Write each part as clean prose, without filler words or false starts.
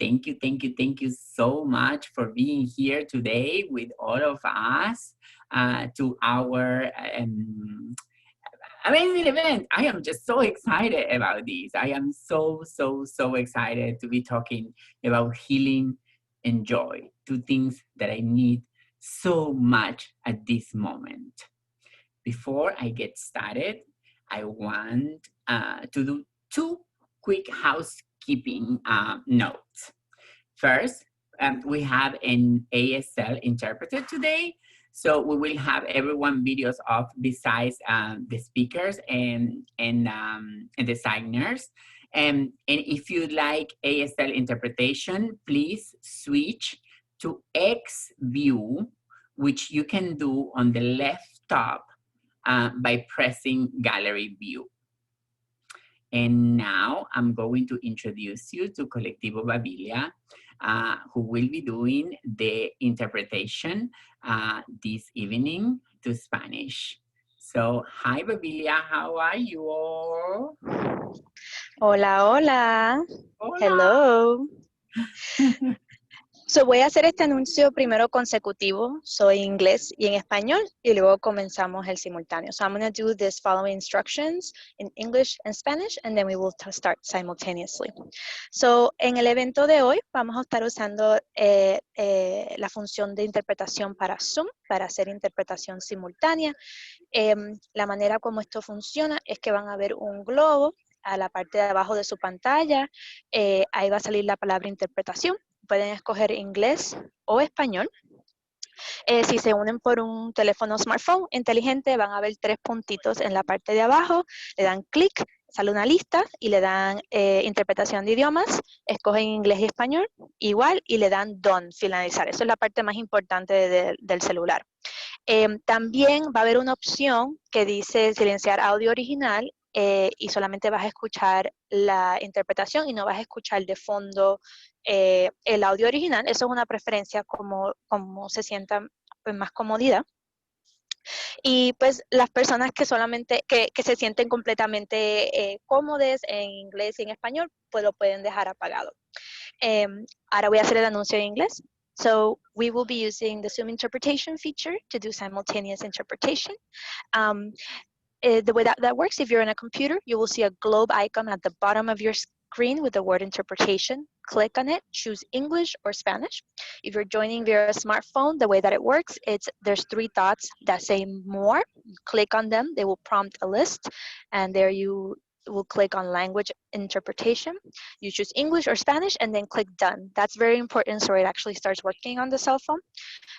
thank you so much for being here today with all of us to our amazing event. I am just so excited about this. I am so excited to be talking about healing and joy, two things that I need so much at this moment. Before I get started, I want to do two quick housekeeping notes. First, we have an ASL interpreter today, so we will have everyone videos off besides the speakers and the signers. And if you'd like ASL interpretation, please switch to X view, which you can do on the left top by pressing gallery view. And now I'm going to introduce you to 𝗂𝗏𝗶𝗶𝗹𝗶, who will be doing the interpretation this evening to Spanish. So, hi Babilia, how are you all? Hola, hola. Hola. Hello. So voy a hacer este anuncio primero consecutivo, so en inglés y en español, y luego comenzamos el simultáneo. So I'm going to do this following instructions in English and Spanish, and then we will start simultaneously. So en el evento de hoy vamos a estar usando la función de interpretación para Zoom, para hacer interpretación simultánea. La manera como esto funciona es que van a ver un globo a la parte de abajo de su pantalla. Ahí va a salir la palabra interpretación. Pueden escoger inglés o español. Si se unen por un teléfono smartphone inteligente, van a ver 3 puntitos en la parte de abajo. Le dan clic, sale una lista y le dan interpretación de idiomas. Escogen inglés y español igual y le dan done, finalizar. Eso es la parte más importante del celular. También va a haber una opción que dice silenciar audio original y solamente vas a escuchar la interpretación y no vas a escuchar de fondo el audio original. Eso es una preferencia como se sienta pues, más comodidad. Y pues las personas que solamente, que se sienten completamente cómodas en inglés y en español, pues lo pueden dejar apagado. Ahora voy a hacer el anuncio en inglés. So we will be using the Zoom interpretation feature to do simultaneous interpretation. The way that works, if you're on a computer, you will see a globe icon at the bottom of your screen with the word interpretation. Click on it, choose English or Spanish. If you're joining via a smartphone, the way that it works, there's 3 dots that say more. You click on them, they will prompt a list, and there you will click on language interpretation. You choose English or Spanish and then click done. That's very important so it actually starts working on the cell phone.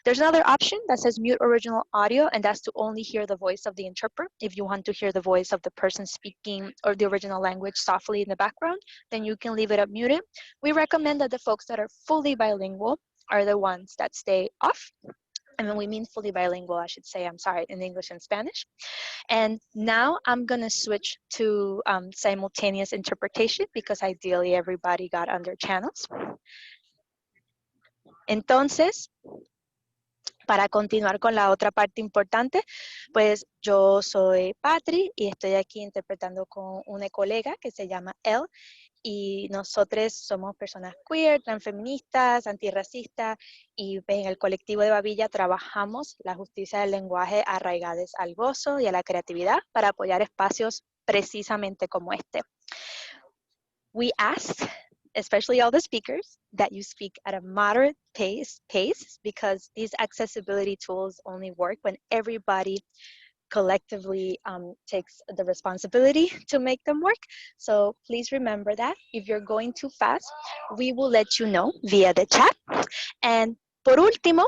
There's another option that says mute original audio, and that's to only hear the voice of the interpreter. If you want to hear the voice of the person speaking or the original language softly in the background, then you can leave it up muted. We recommend that the folks that are fully bilingual are the ones that stay off. And when we mean fully bilingual, I should say, I'm sorry, in English and Spanish. And now I'm going to switch to simultaneous interpretation because ideally everybody got on their channels. Entonces, para continuar con la otra parte importante, pues yo soy Patri y estoy aquí interpretando con una colega que se llama 𝗏. Y nosotros somos personas queer, transfeministas, antirracistas y en el colectivo de Babilla trabajamos la justicia del lenguaje arraigadas al gozo y a la creatividad para apoyar espacios precisamente como este. We ask, especially all the speakers, that you speak at a moderate pace because these accessibility tools only work when everybody collectively takes the responsibility to make them work. So please remember that. If you're going too fast, we will let you know via the chat. And por último,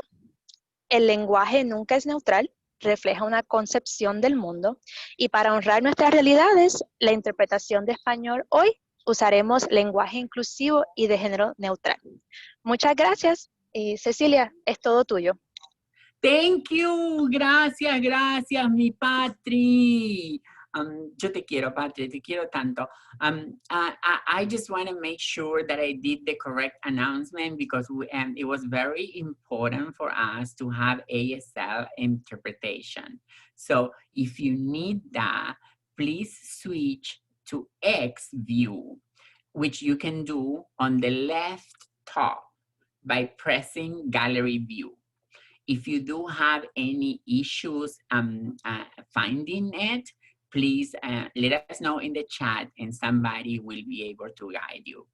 el lenguaje nunca es neutral, refleja una concepción del mundo. Y para honrar nuestras realidades, la interpretación de español hoy usaremos lenguaje inclusivo y de género neutral. Muchas gracias. Y Cecilia, es todo tuyo. Thank you. Gracias, mi Patri. Yo te quiero, Patri, te quiero tanto. I just want to make sure that I did the correct announcement because it was very important for us to have ASL interpretation. So if you need that, please switch to X view, which you can do on the left top by pressing gallery view. If you do have any issues finding it, please let us know in the chat and somebody will be able to guide you.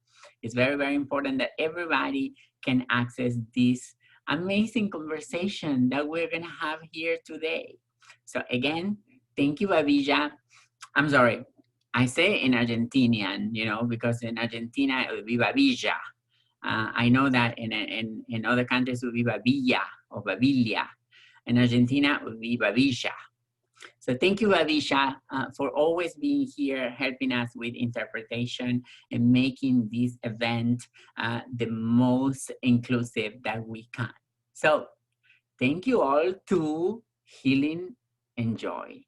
It's very, very important that everybody can access this amazing conversation that we're gonna have here today. So again, thank you, 𝗲𝗏𝗃𝗏. I'm sorry, I say in Argentinian, you know, because in Argentina it would be 𝗲𝗏𝗃𝗏. I know that in other countries it would be 𝗲𝗏𝗃𝗏 or 𝗲𝗏𝗃𝗏. In Argentina it would be 𝗲𝗏𝗃𝗏. So thank you, 𝗲𝗏𝗃𝗏, for always being here, helping us with interpretation and making this event the most inclusive that we can. So thank you all to Healing and Joy.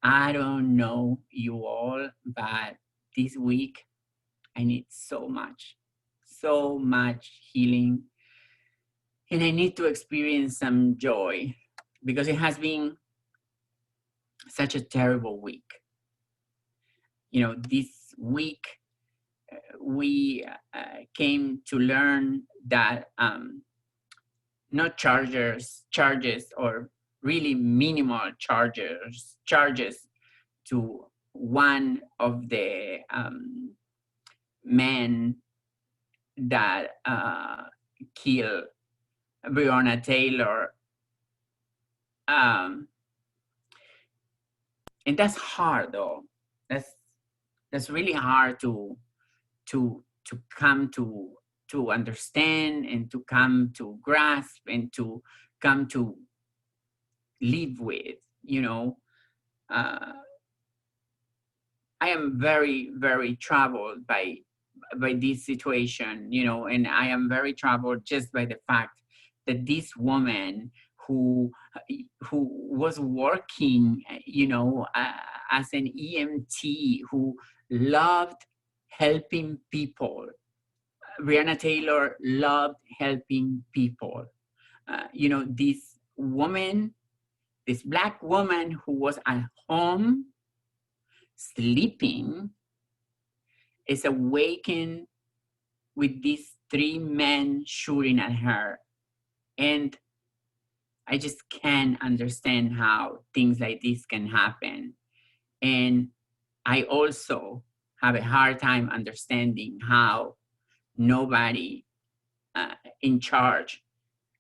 I don't know you all, but this week I need so much healing, and I need to experience some joy because it has been such a terrible week. You know, this week we came to learn that not charges or really minimal charges to one of the men that killed Breonna Taylor. And that's hard, though. That's really hard to come to understand and to come to grasp and to come to live with. You know, I am very, very troubled by this situation. You know, and I am very troubled just by the fact that this woman who was working, you know, as an EMT, who loved helping people. Breonna Taylor loved helping people. You know, this woman, this Black woman who was at home sleeping, is awakened with these 3 men shooting at her. And I just can't understand how things like this can happen. And I also have a hard time understanding how nobody in charge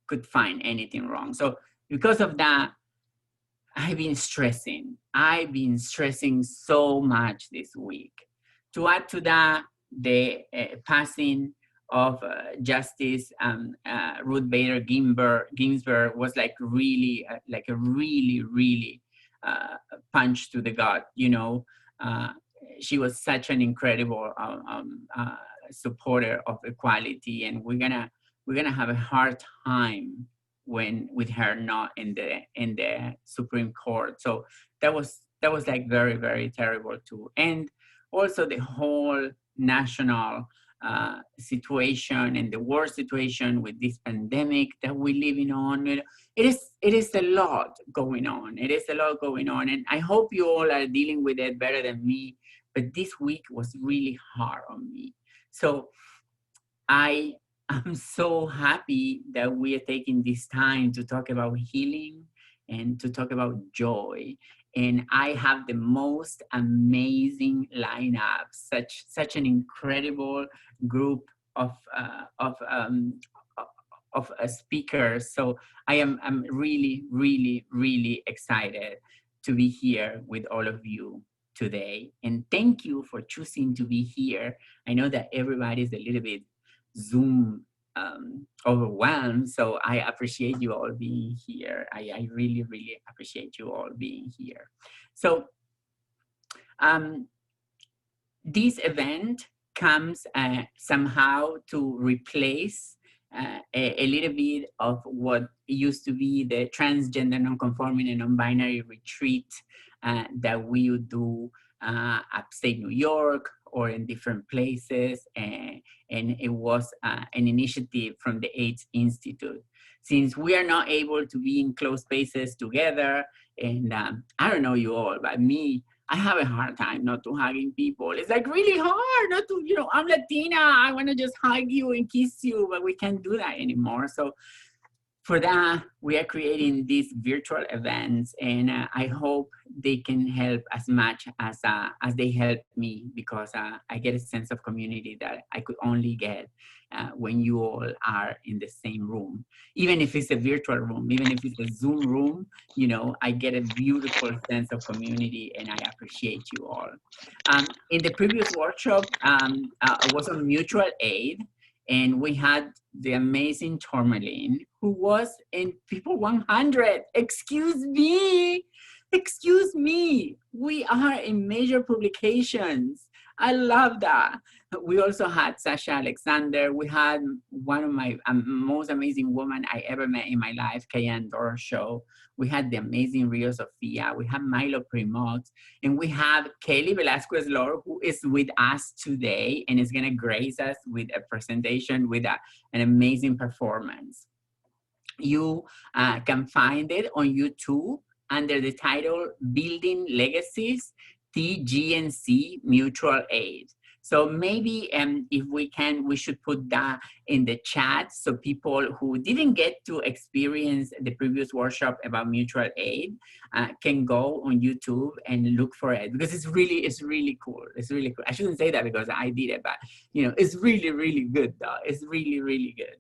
could find anything wrong. So because of that, I've been stressing so much this week. To add to that, the passing of Justice Ruth Bader Ginsburg was like really, like a really punch to the gut. You know, she was such an incredible supporter of equality, and we're gonna have a hard time with her not in the Supreme Court. So that was like very, very terrible too. And also the whole national situation and the world situation with this pandemic that we're living on. It is a lot going on. It is a lot going on, and I hope you all are dealing with it better than me. But this week was really hard on me. So I am so happy that we are taking this time to talk about healing and to talk about joy. And I have the most amazing lineup, such an incredible group of speakers. So I'm really excited to be here with all of you today. And thank you for choosing to be here. I know that everybody's a little bit Zoom overwhelmed, so I appreciate you all being here. I really appreciate you all being here. So this event comes somehow to replace a little bit of what used to be the transgender, non-conforming, and non-binary retreat that we would do upstate New York or in different places, and it was an initiative from the AIDS Institute. Since we are not able to be in closed spaces together, and I don't know you all, but me, I have a hard time not to hugging people. It's like really hard not to, you know, I'm Latina. I want to just hug you and kiss you, but we can't do that anymore. So for that, we are creating these virtual events, and I hope they can help as much as they help me, because I get a sense of community that I could only get when you all are in the same room. Even if it's a virtual room, even if it's a Zoom room, you know, I get a beautiful sense of community, and I appreciate you all. In the previous workshop, I was on mutual aid, and we had the amazing Tourmaline, who was in People 100. Excuse me, excuse me. We are in major publications. I love that. We also had Sasha Alexander. We had one of my most amazing women I ever met in my life, Kayan Dorshow. We had the amazing Rio Sofia. We have Milo Primox. And we have Kelly Velasquez-Lor, who is with us today and is going to grace us with a presentation with an amazing performance. You can find it on YouTube under the title Building Legacies, TGNC Mutual Aid. So maybe if we can, we should put that in the chat so people who didn't get to experience the previous workshop about mutual aid can go on YouTube and look for it, because it's really cool. It's really cool. I shouldn't say that because I did it, but you know, it's really good though. It's really good.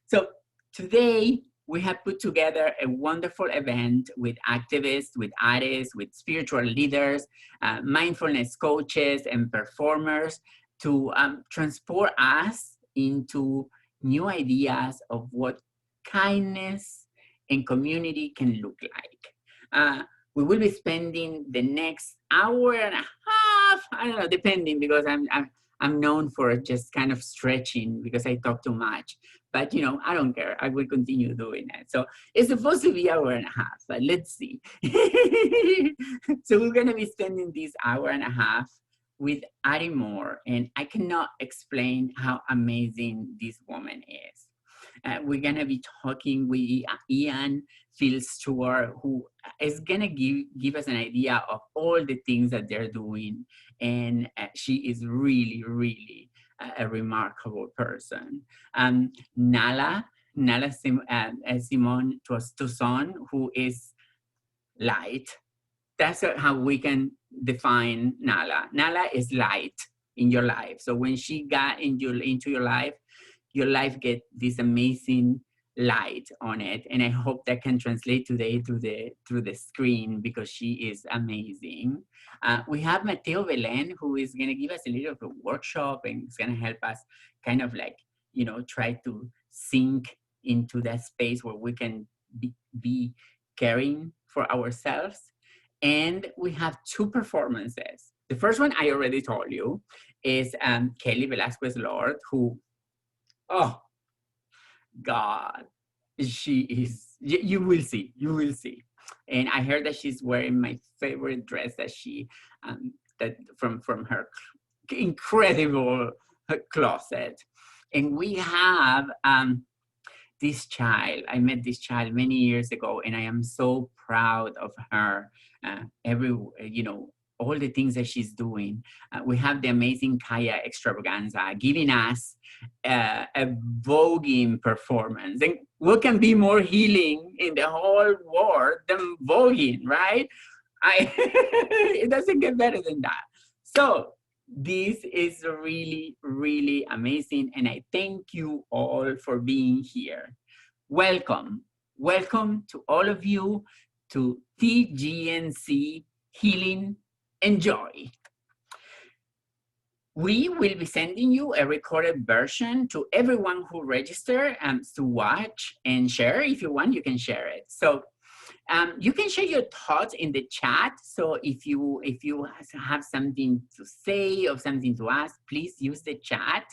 So today, we have put together a wonderful event with activists, with artists, with spiritual leaders, mindfulness coaches, and performers to transport us into new ideas of what kindness and community can look like. We will be spending the next hour and a half, I don't know, depending, because I'm known for just kind of stretching because I talk too much. But, you know, I don't care. I will continue doing it. So it's supposed to be an hour and a half, but let's see. So we're going to be spending this hour and a half with Ari Moore, and I cannot explain how amazing this woman is. We're going to be talking with 𝗂𝗄𝗃 Stewart, who is going to give us an idea of all the things that they're doing. And she is really a remarkable person. Nala Simone Toussaint, who is light. That's how we can define Nala. Nala is light in your life. So when she got into your life get this amazing light on it. And I hope that can translate today through the screen, because she is amazing. We have 𝗫𝗫𝗏, who is going to give us a little bit of workshop, and it's going to help us kind of like, you know, try to sink into that space where we can be caring for ourselves. And we have two performances. The first one I already told you is Kelly Velasquez-Lor, who, oh, God, she is, you will see. And I heard that she's wearing my favorite dress that she, that from her incredible closet. And we have this child. I met this child many years ago, and I am so proud of her. All the things that she's doing. We have the amazing Kaya Extravaganza giving us a voguing performance. And what can be more healing in the whole world than voguing, right? It doesn't get better than that. So this is really amazing, and I thank you all for being here. Welcome to all of you to TGNC Healing Joy. We will be sending you a recorded version to everyone who registered to watch and share. If you want, you can share it. So you can share your thoughts in the chat. So if you have something to say or something to ask, please use the chat.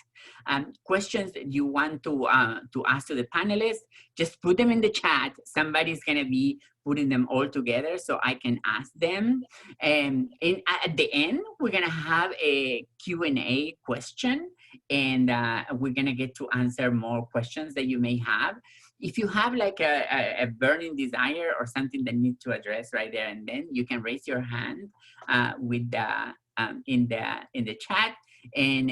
Questions that you want to ask to the panelists, just put them in the chat. Somebody's gonna be putting them all together so I can ask them. And at the end, we're gonna have a Q&A question. and we're gonna get to answer more questions that you may have. If you have like a burning desire or something that needs to address right there and then, you can raise your hand with the in the chat, and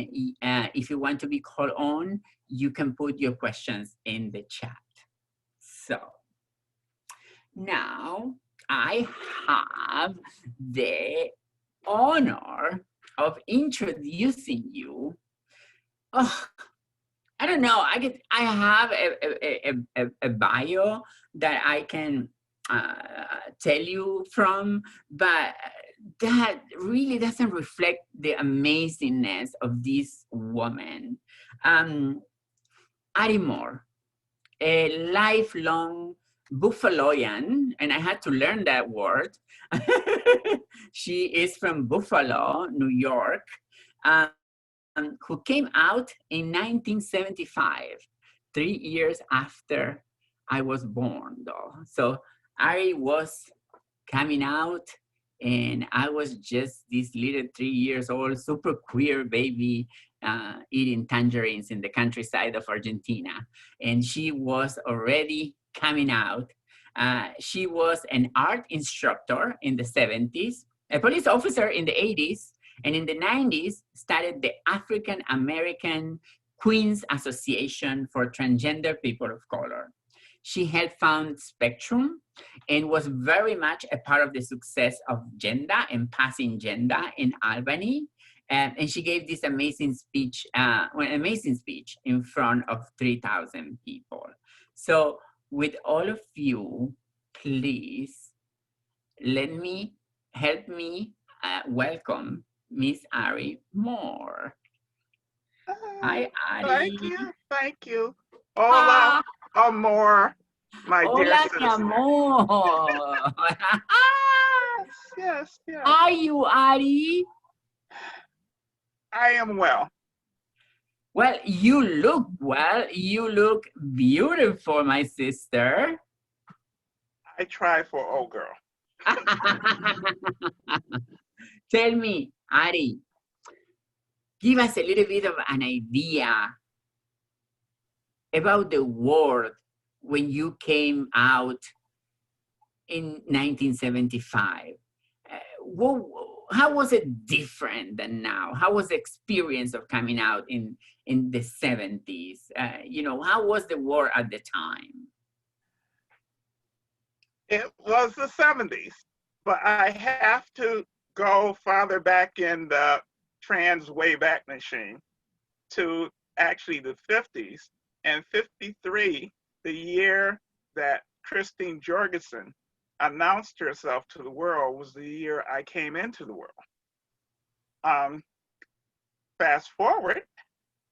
if you want to be called on, you can put your questions in the chat. So now I have the honor of introducing you. Oh, I don't know. I have a bio that I can tell you from, but that really doesn't reflect the amazingness of this woman. 𝗬𝗏𝗡, a lifelong Buffaloian, and I had to learn that word. She is from Buffalo, New York, who came out in 1975, 3 years after I was born, though. So I was coming out, and I was just this little 3 years old, super queer baby, eating tangerines in the countryside of Argentina. And she was already coming out. She was an art instructor in the 70s, a police officer in the 80s, and in the 90s started the African American Queens Association for Transgender People of Color. She helped found Spectrum and was very much a part of the success of Genda and Passing Genda in Albany. And she gave this amazing speech, in front of 3,000 people. So with all of you, please help me welcome Miss Ari Moore. Hi, Ari. Thank you. Hola, amor, my dear Hola, citizen. mi amor. Yes. How are you, Ari? I am well. Well, you look well. You look beautiful, my sister. I try for old girl. Tell me, Ari, give us a little bit of an idea about the world when you came out in 1975. How was it different than now? How was the experience of coming out in the 70s? How was the world at the time? It was the 70s, but I have to go farther back in the trans wayback machine to actually the 50s, and 53, the year that Christine Jorgensen announced herself to the world, was the year I came into the world. Fast forward,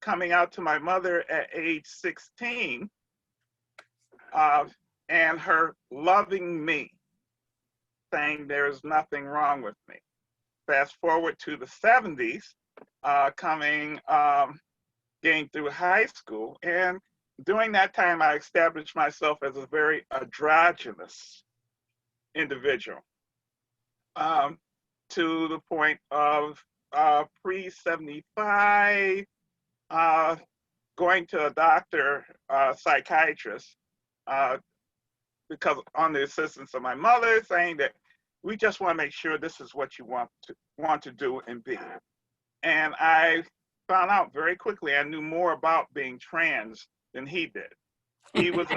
coming out to my mother at age 16, and her loving me, saying there's nothing wrong with me. Fast forward to the 70s, getting through high school, and during that time, I established myself as a very androgynous individual, to the point of pre-75, going to a doctor, psychiatrist, because on the assistance of my mother, saying that we just want to make sure this is what you want to do and be. And I found out very quickly I knew more about being trans than he did. He was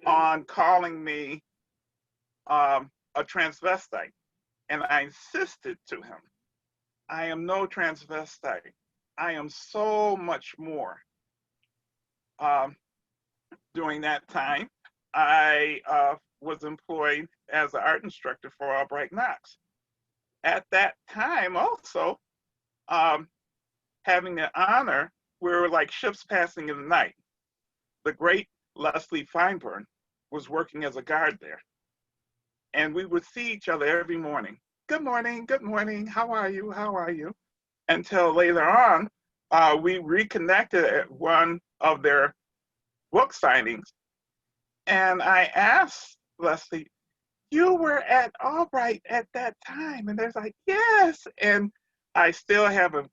on calling me a transvestite, and I insisted to him, I am no transvestite. I am so much more. During that time, I was employed as an art instructor for Albright Knox. At that time also, having the honor, we were like ships passing in the night. The great Leslie Feinberg was working as a guard there. And we would see each other every morning. Good morning, how are you? Until later on, we reconnected at one of their book signings. And I asked Leslie, you were at Albright at that time? And they're like, yes. And I still have a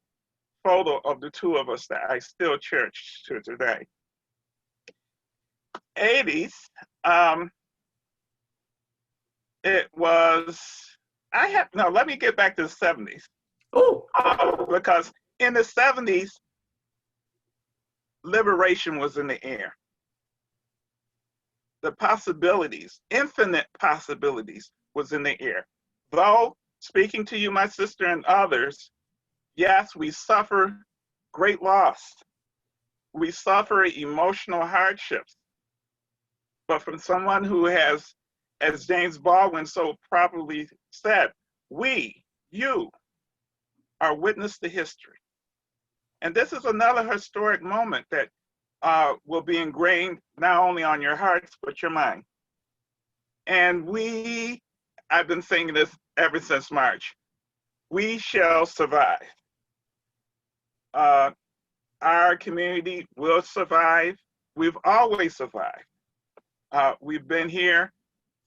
photo of the two of us that I still cherish to today. 80s, it was, let me get back to the 70s. Oh, Because in the 70s, liberation was in the air. The possibilities, infinite possibilities, was in the air. Though, speaking to you, my sister, and others, yes, we suffer great loss. We suffer emotional hardships. But from someone who has, as James Baldwin so properly said, you are witness to history. And this is another historic moment that will be ingrained not only on your hearts, but your mind. And I've been saying this ever since March, we shall survive. Our community will survive. We've always survived. We've been here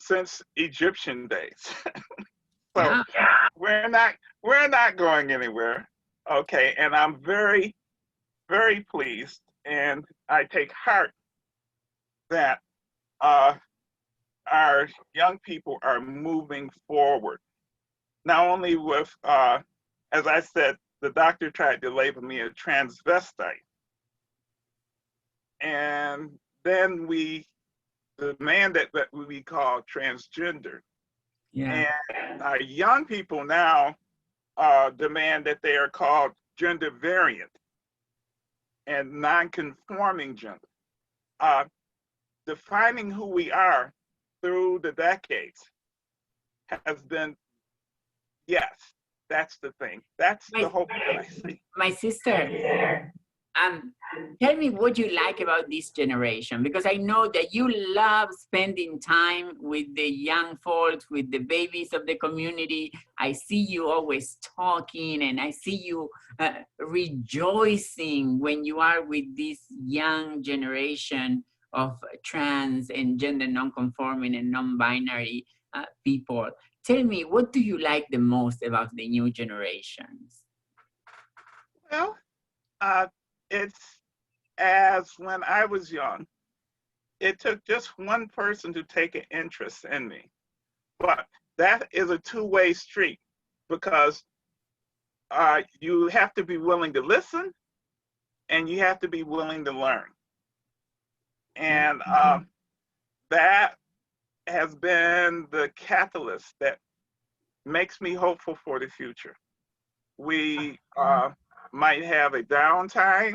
since Egyptian days. So we're not going anywhere. Okay, and I'm very, very pleased, and I take heart that our young people are moving forward. Not only with, as I said, the doctor tried to label me a transvestite. And then the man that we call transgender. yeah. And our young people now demand that they are called gender variant and non-conforming gender. Defining who we are through the decades has been, yes, that's the thing. That's the hope that I see. My sister, tell me what you like about this generation, because I know that you love spending time with the young folks, with the babies of the community. I see you always talking, and I see you rejoicing when you are with this young generation of trans and gender non-conforming and non-binary people. Tell me, what do you like the most about the new generations? Well, it's as when I was young, it took just one person to take an interest in me. But that is a two-way street, because you have to be willing to listen and you have to be willing to learn. And that has been the catalyst that makes me hopeful for the future. We might have a downtime,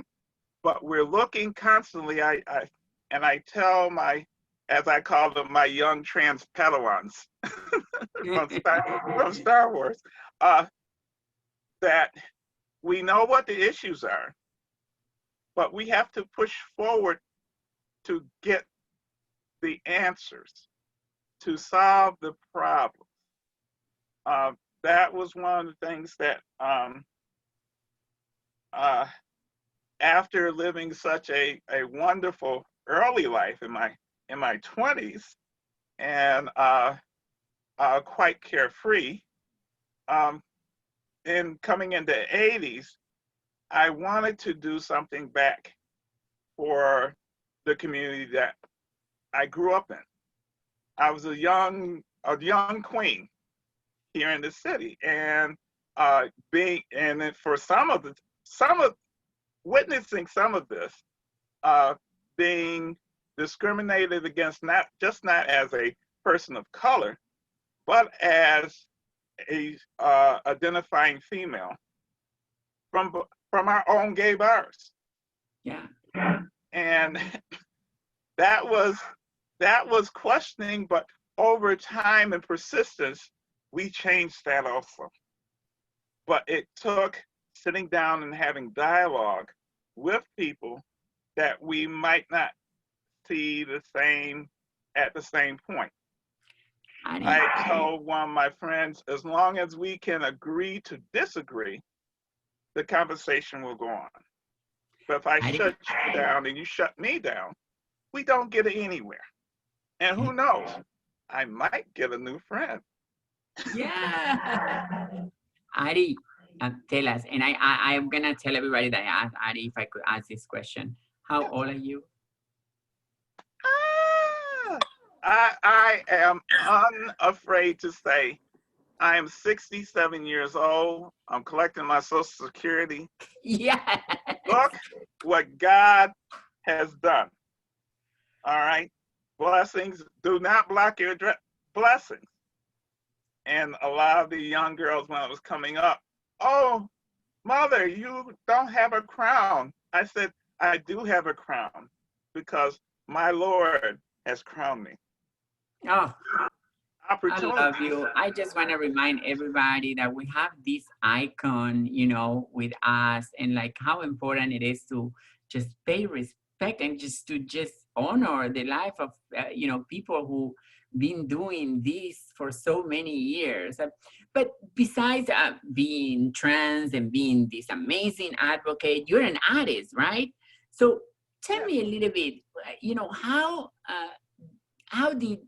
but we're looking constantly. I tell as I call them, my young trans Padawans from Star Wars, that we know what the issues are, but we have to push forward to get the answers, to solve the problem. That was one of the things that after living such a wonderful early life in my 20s and quite carefree, in coming into the 80s, I wanted to do something back for the community that I grew up in. I was a young queen here in the city, and witnessing some of this, being discriminated against, not as a person of color, but as a identifying female from our own gay bars. Yeah. And that was questioning, but over time and persistence, we changed that also. But it took sitting down and having dialogue with people that we might not see at the same point. I told one of my friends, as long as we can agree to disagree, the conversation will go on. But if I shut you down and you shut me down, we don't get anywhere. And who knows, I might get a new friend. Yeah. Ari, tell us, and I'm gonna tell everybody that I asked Adi if I could ask this question. How old are you? I am unafraid to say I am 67 years old. I'm collecting my Social Security. Yeah. Look what God has done. All right. Blessings. Do not block your blessings. And a lot of the young girls, when I was coming up, oh, mother, you don't have a crown. I said, I do have a crown because my Lord has crowned me. Oh, I love you. I just want to remind everybody that we have this icon, you know, with us, and like how important it is to just pay respect and just to honor the life of, you know, people who been doing this for so many years. But besides being trans and being this amazing advocate, you're an artist, right? So tell me a little bit, you know, how did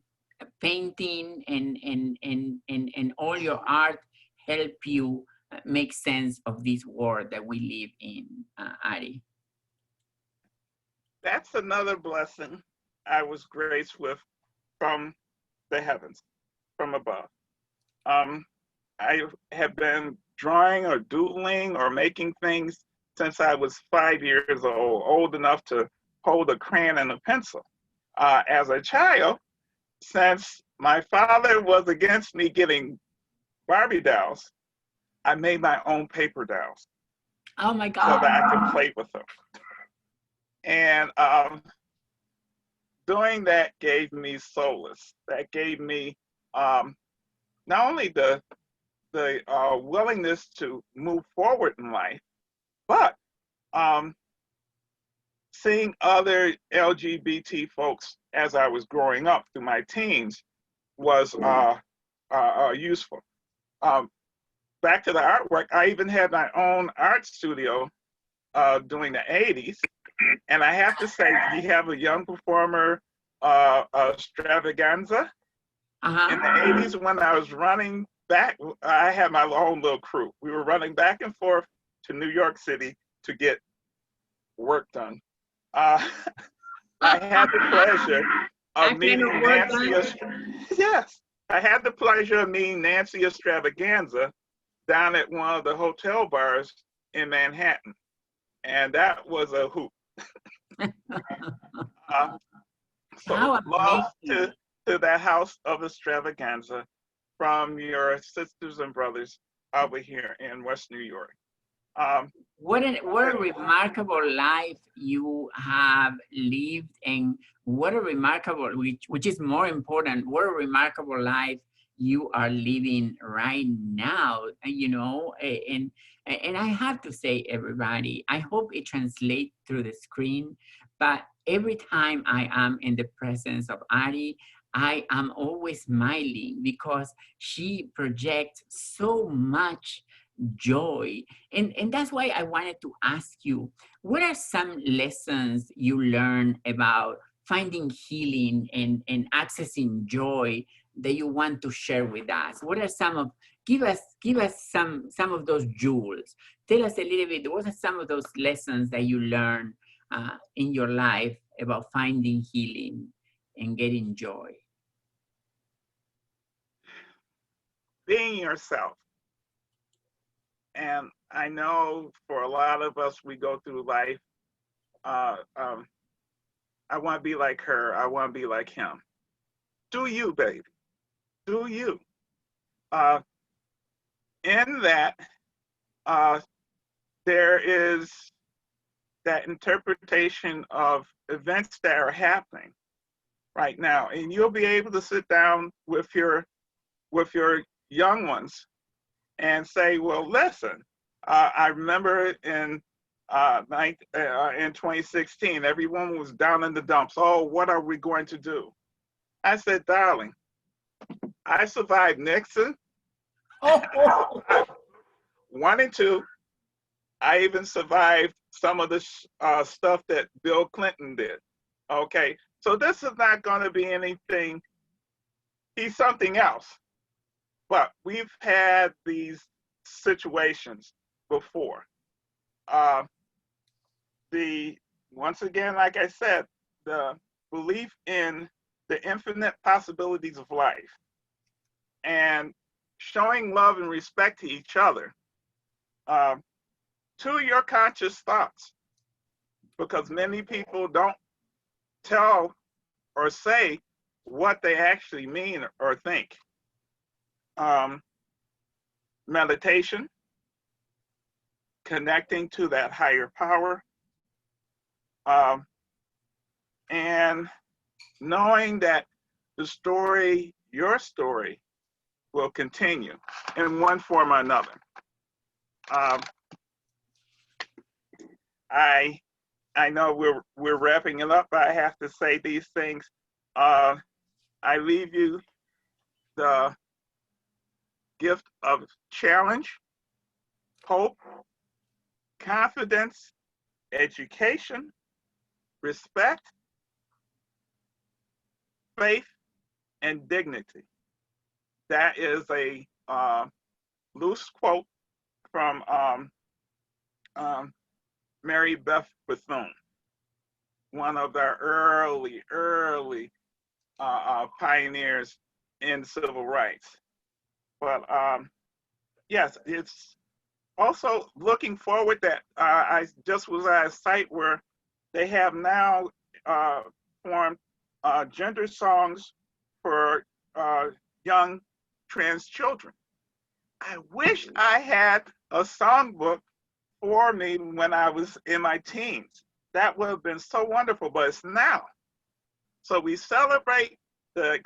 painting and all your art help you make sense of this world that we live in, Adi? That's another blessing I was graced with from the heavens, from above. I have been drawing or doodling or making things since I was 5 years old enough to hold a crayon and a pencil. As a child, since my father was against me getting Barbie dolls, I made my own paper dolls. Oh my God. So that I could play with them. And doing that gave me solace. That gave me not only the willingness to move forward in life, but seeing other LGBT folks as I was growing up through my teens was useful. Back to the artwork, I even had my own art studio during the 80s. And I have to say, we have a young performer, 𝗓𝗏𝗃𝗃. In the 80s, when I was running back, I had my own little crew. We were running back and forth to New York City to get work done. I had the pleasure of meeting Nancy. Yes, I had the pleasure of meeting Nancy 𝗓𝗏𝗃𝗃 down at one of the hotel bars in Manhattan, and that was a hoot. So love to that house of 𝗓𝗏𝗃𝗃 from your sisters and brothers over here in West New York. What a remarkable life you have lived, and what a remarkable, which is more important, what a remarkable life you are living right now, you know. And I have to say, everybody, I hope it translates through the screen, but every time I am in the presence of Adi, I am always smiling because she projects so much joy. And that's why I wanted to ask you, what are some lessons you learned about finding healing and accessing joy that you want to share with us? What are some of, give us some of those jewels. Tell us a little bit, what are some of those lessons that you learned in your life about finding healing and getting joy? Being yourself. And I know for a lot of us, we go through life, I want to be like her, I want to be like him. Do you, baby. Do you. In that, there is that interpretation of events that are happening right now. And you'll be able to sit down with your young ones and say, well, listen, I remember in 2016, everyone was down in the dumps. Oh, what are we going to do? I said, darling, I survived Nixon, 1 and 2. I even survived some of the stuff that Bill Clinton did. Okay, so this is not going to be anything. He's something else. But we've had these situations before. Once again, like I said, the belief in the infinite possibilities of life and showing love and respect to each other, to your conscious thoughts, because many people don't tell or say what they actually mean or think. Meditation, connecting to that higher power, and knowing that the story, your story, will continue in one form or another. I know we're wrapping it up, but I have to say these things. I leave you the gift of challenge, hope, confidence, education, respect, faith, and dignity. That is a loose quote from 𝗫𝗏𝗏𝗏𝗏𝗏𝗏𝗏𝗏𝗏𝗏, one of the early pioneers in civil rights. But yes, it's also looking forward that I just was at a site where they have now formed gender songs for young trans children. I wish I had a songbook for me when I was in my teens. That would have been so wonderful, but it's now. So we celebrate the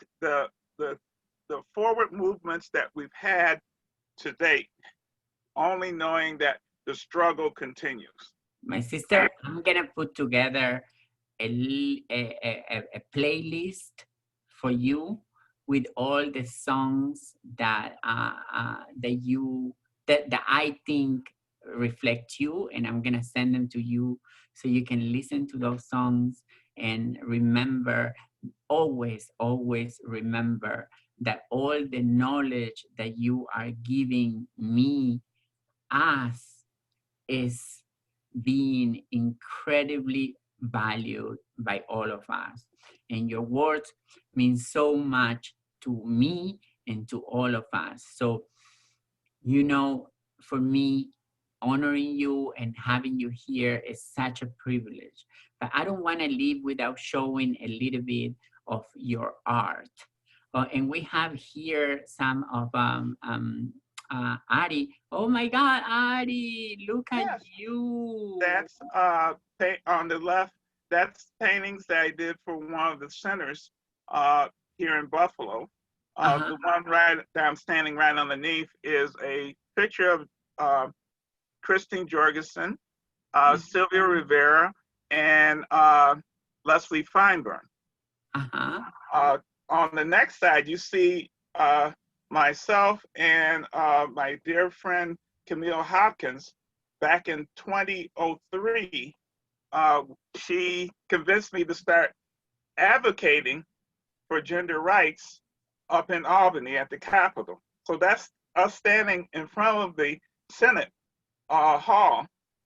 forward movements that we've had to date, only knowing that the struggle continues. My sister, I'm gonna put together a playlist for you with all the songs that that I think reflect you, and I'm gonna send them to you so you can listen to those songs and remember, always remember that all the knowledge that you are giving me, us, is being incredibly valued by all of us. And your words mean so much to me and to all of us. So, you know, for me, honoring you and having you here is such a privilege. But I don't want to leave without showing a little bit of your art. And we have here some of Ari. Oh my God, Ari, look at you. That's on the left. That's paintings that I did for one of the centers here in Buffalo. The one that I'm standing right underneath is a picture of Christine Jorgensen, Sylvia Rivera, and Leslie Feinberg. On the next side, you see myself and my dear friend Camille Hopkins. Back in 2003, she convinced me to start advocating for gender rights up in Albany at the Capitol. So that's us standing in front of the Senate hall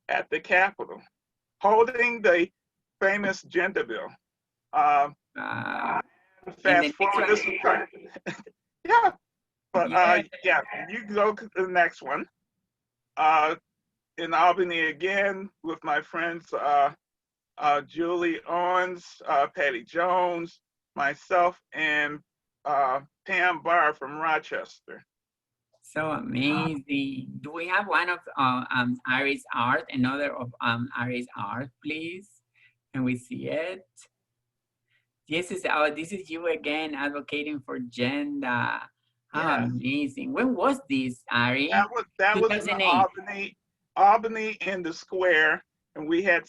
at the Capitol, holding the famous gender bill. Fast forward this part. Yeah, but yeah, you can go to the next one. In Albany again with my friends Julie Owens, Patty Jones, myself, and Pam Barr from Rochester. So amazing. Do we have one of Ari's art, another of Ari's art, please? Can we see it? This is you again advocating for gender. How amazing. When was this, Ari? That was in Albany in the square, and we had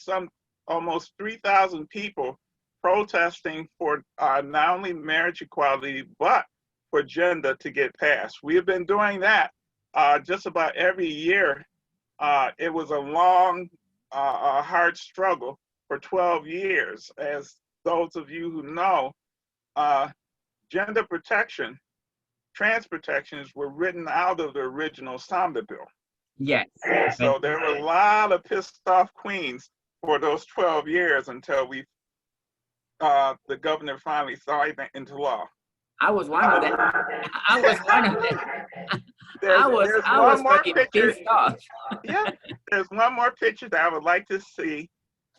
almost 3,000 people protesting for not only marriage equality, but for gender to get passed. We have been doing that just about every year. It was a long, hard struggle for 12 years. As those of you who know, gender protection, trans protections were written out of the original Samba bill. Yes. So there were a lot of pissed off queens for those 12 years until the governor finally signed it into law. I was one of them. I was one of them. I was fucking pissed off. Yeah, there's one more picture that I would like to see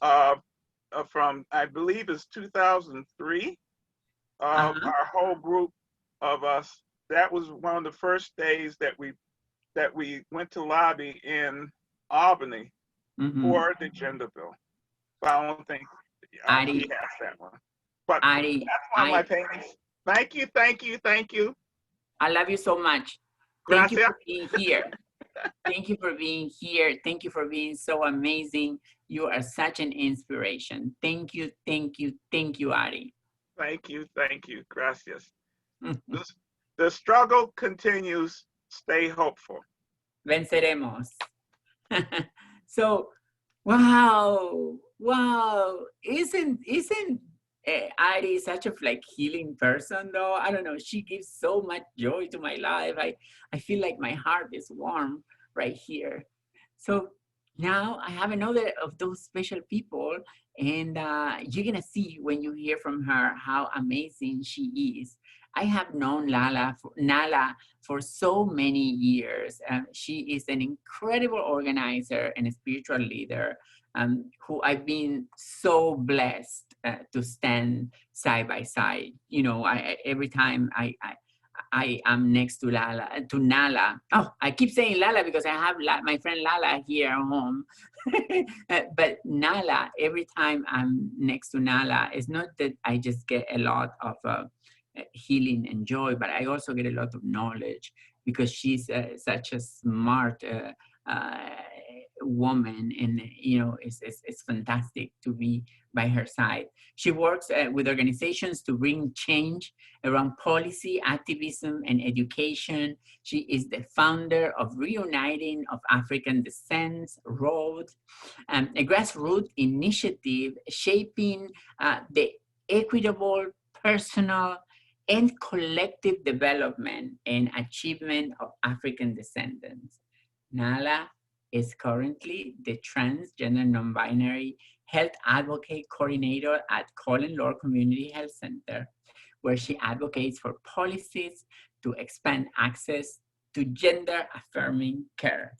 from, I believe it's 2003. Our whole group of us, that was one of the first days that we went to lobby in Albany for the gender bill. But I don't think he has that one. But that's one of my paintings. Thank you, thank you, thank you. I love you so much. Thank you for being here. Thank you for being here. Thank you for being so amazing. You are such an inspiration. Thank you, thank you, thank you, Ari. Thank you, gracias. The struggle continues. Stay hopeful. Venceremos. So, wow, isn't Ari such a healing person though? I don't know. She gives so much joy to my life. I feel like my heart is warm right here. So now I have another of those special people, and you're gonna see when you hear from her how amazing she is. I have known Nala for so many years. She is an incredible organizer and a spiritual leader who I've been so blessed to stand side by side. You know, every time I am next to Nala. Oh, I keep saying Lala because I have my friend Lala here at home. But Nala, every time I'm next to Nala, it's not that I just get a lot of healing and joy, but I also get a lot of knowledge because she's such a smart woman, and you know, it's fantastic to be by her side. She works with organizations to bring change around policy, activism, and education. She is the founder of Reuniting of African Descents Road, a grassroots initiative shaping the equitable, personal, and collective development and achievement of African descendants. Nala is currently the transgender non-binary health advocate coordinator at Colin Lord Community Health Center, where she advocates for policies to expand access to gender-affirming care.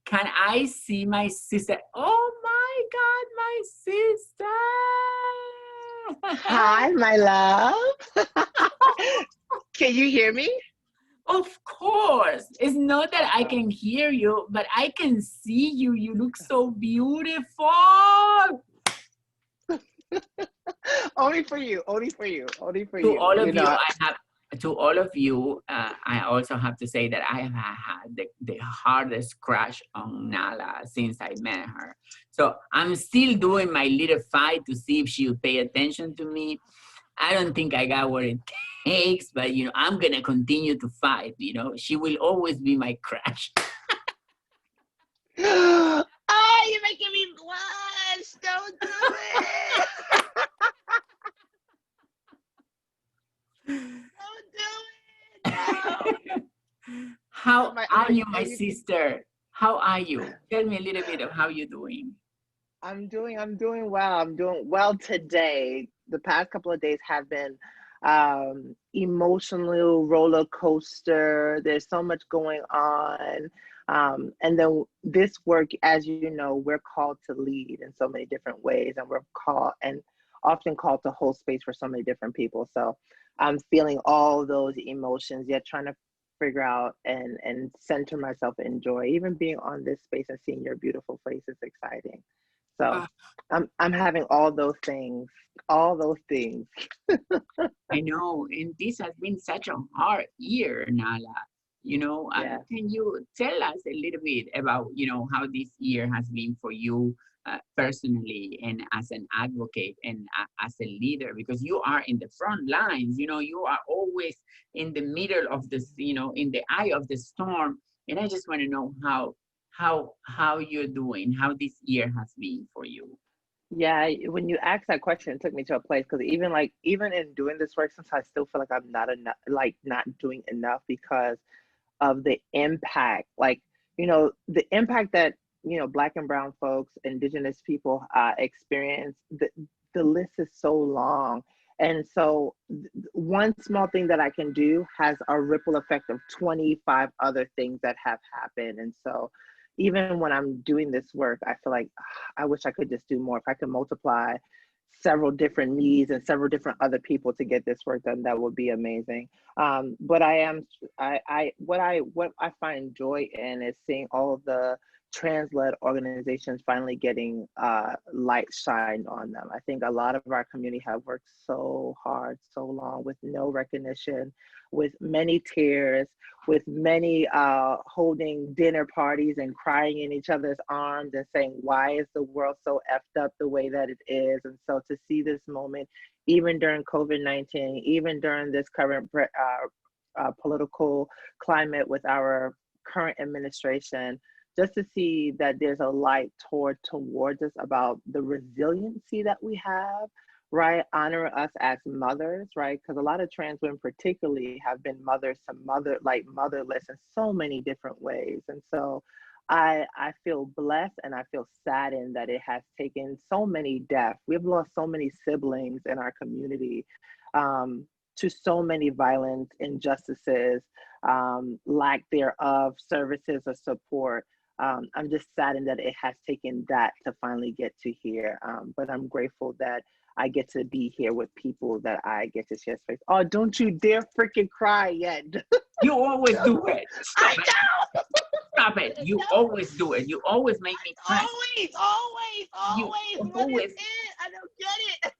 Can I see my sister? Oh my God, my sister! Hi, my love. Can you hear me? Of course. It's not that I can hear you, but I can see you. You look so beautiful. Only for you, only for you, only for To you. all of you, I also have to say that I have had the hardest crush on Nala since I met her. So I'm still doing my little fight to see if she'll pay attention to me. I don't think I got what it takes, but you know, I'm gonna continue to fight. You know, she will always be my crush. Oh, you're making me blush. Don't do it. Don't do it. No. How are you, my sister? How are you? Tell me a little bit of how you're doing. I'm doing well. I'm doing well today. The past couple of days have been emotional roller coaster. There's so much going on. And then this work, as you know, we're called to lead in so many different ways, and we're often called to hold space for so many different people. So I'm feeling all those emotions, yet trying to figure out and center myself in joy. Even being on this space and seeing your beautiful face is exciting. So I'm having all those things. I know, and this has been such a hard year, Nala. You know, Yeah. Can you tell us a little bit about, you know, how this year has been for you personally and as an advocate and as a leader? Because you are in the front lines, you know, you are always in the middle of this, you know, in the eye of the storm. And I just want to know how you're doing, how this year has been for you. Yeah, when you asked that question, it took me to a place, because even in doing this work, sometimes I still feel like I'm not doing enough because of the impact. Like, you know, the impact that, you know, Black and brown folks, indigenous people experience, the list is so long. And so one small thing that I can do has a ripple effect of 25 other things that have happened. And so even when I'm doing this work, I feel like I wish I could just do more. If I could multiply several different needs and several different other people to get this work done, that would be amazing. But what I find joy in is seeing all of the trans-led organizations finally getting light shined on them. I think a lot of our community have worked so hard, so long, with no recognition, with many tears, with many holding dinner parties and crying in each other's arms and saying, why is the world so effed up the way that it is? And so to see this moment, even during COVID-19, even during this current political climate with our current administration, just to see that there's a light towards us about the resiliency that we have, right? Honor us as mothers, right? Because a lot of trans women particularly have been mothers to motherless in so many different ways. And so I feel blessed and I feel saddened that it has taken so many deaths. We've lost so many siblings in our community to so many violent injustices, lack thereof services or support. I'm just saddened that it has taken that to finally get to here. But I'm grateful that I get to be here with people that I get to share space. Oh, don't you dare freaking cry yet. You always do it. I know. Stop it. You always do it. You always make me cry. Always. What is it? I don't get it.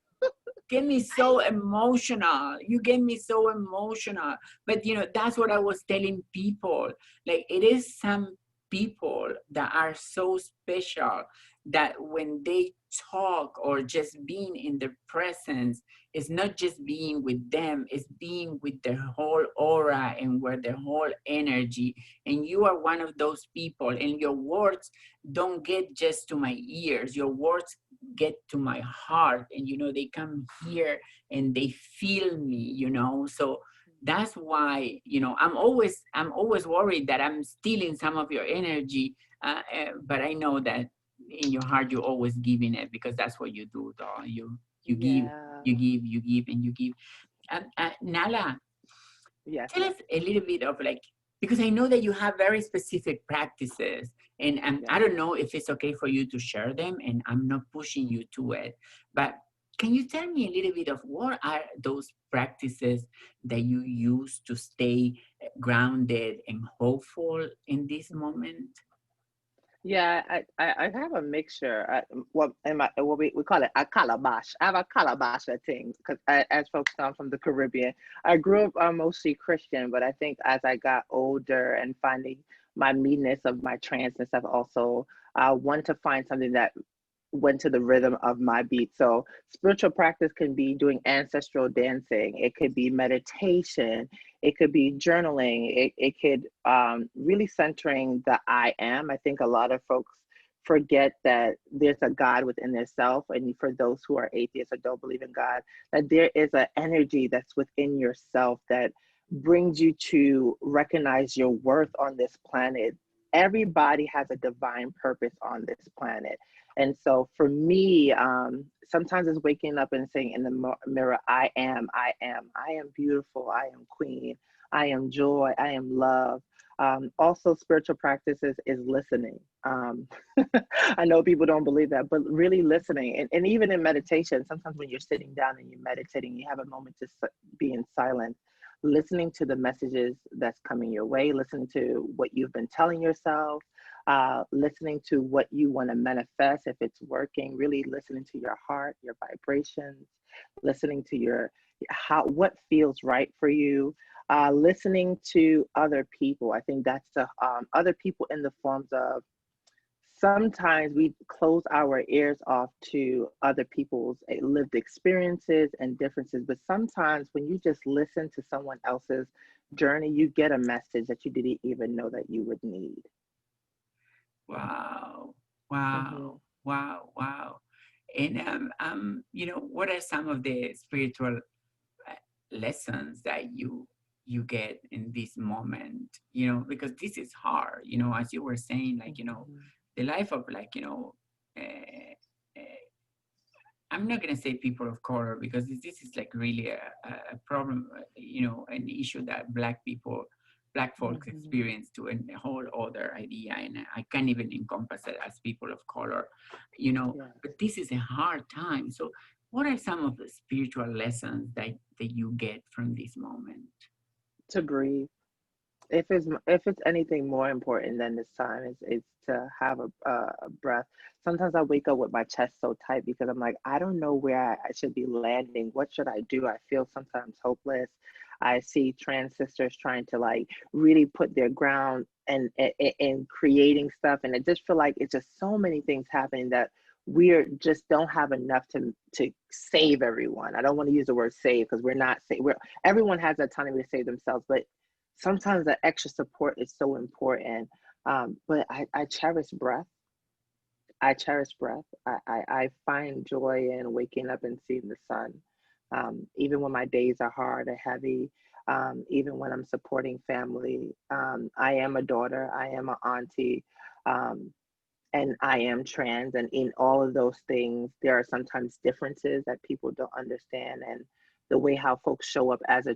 Get me so emotional. You get me so emotional. But you know, that's what I was telling people. Like, it is some people that are so special that when they talk or just being in their presence, it's not just being with them, it's being with their whole aura and with their whole energy. And you are one of those people, and your words don't get just to my ears, your words get to my heart, and you know, they come here and they feel me, you know. So that's why, you know, I'm always worried that I'm stealing some of your energy, but I know that in your heart you're always giving it, because that's what you do, though. You give, you give, and you give. Nala, yes. Tell us a little bit of, like, because I know that you have very specific practices, and I don't know if it's okay for you to share them, and I'm not pushing you to it, but can you tell me a little bit of what are those practices that you use to stay grounded and hopeful in this moment? Yeah, I have a mixture. What we call it a calabash. I have a calabash thing because as folks know, I'm from the Caribbean. I grew up mostly Christian, but I think as I got older and finding my meanness of my transness, I've also wanted to find something that went to the rhythm of my beat. So spiritual practice can be doing ancestral dancing. It could be meditation. It could be journaling. It could really centering the I am. I think a lot of folks forget that there's a God within their self. And for those who are atheists or don't believe in God, that there is an energy that's within yourself that brings you to recognize your worth on this planet. Everybody has a divine purpose on this planet. And so for me, sometimes it's waking up and saying in the mirror, I am beautiful, I am queen, I am joy, I am love. Also spiritual practices is listening. I know people don't believe that, but really listening. And even in meditation, sometimes when you're sitting down and you're meditating, you have a moment to be in silence, listening to the messages that's coming your way, listening to what you've been telling yourself, listening to what you want to manifest, if it's working, really listening to your heart, your vibrations, listening to what feels right for you, listening to other people. I think that's the other people in the forms of, sometimes we close our ears off to other people's lived experiences and differences, but sometimes when you just listen to someone else's journey, you get a message that you didn't even know that you would need. Wow. And you know, what are some of the spiritual lessons that you you get in this moment, because this is hard, as you were saying, like, the life of, like, uh, uh, I'm not going to say people of color, because this is like really a problem, an issue that Black folks experience to a whole other idea. And I can't even encompass it as people of color, but this is a hard time. So what are some of the spiritual lessons that you get from this moment? To breathe. If it's anything more important than this time, it's to have a breath. Sometimes I wake up with my chest so tight because I'm like, I don't know where I should be landing. What should I do? I feel sometimes hopeless. I see trans sisters trying to like really put their ground and creating stuff, and I just feel like it's just so many things happening that we're just don't have enough to save everyone. I don't want to use the word save because we're not save. Everyone has autonomy to save themselves, but sometimes the extra support is so important. But I cherish breath. I cherish breath. I find joy in waking up and seeing the sun. Even when my days are hard or heavy, even when I'm supporting family. I am a daughter, I am an auntie, and I am trans. And in all of those things, there are sometimes differences that people don't understand. And the way how folks show up as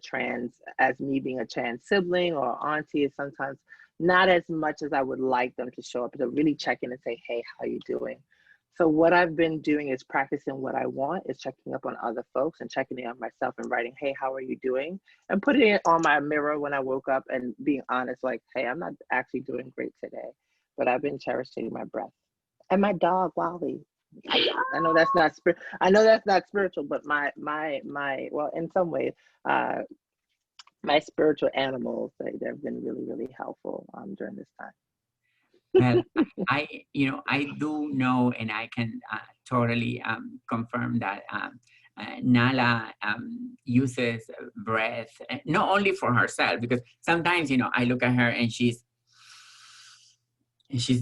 me being a trans sibling or auntie is sometimes not as much as I would like them to show up, to really check in and say, hey, how you doing? So what I've been doing is practicing what I want, is checking up on other folks and checking in on myself and writing, hey, how are you doing? And putting it on my mirror when I woke up and being honest, like, hey, I'm not actually doing great today, but I've been cherishing my breath. And my dog, Wally. I know that's not spiritual, but my well, in some ways, my spiritual animals, they've been really, really helpful during this time. Well, I do know, and I can totally confirm that Nala uses breath, not only for herself, because sometimes, I look at her and she's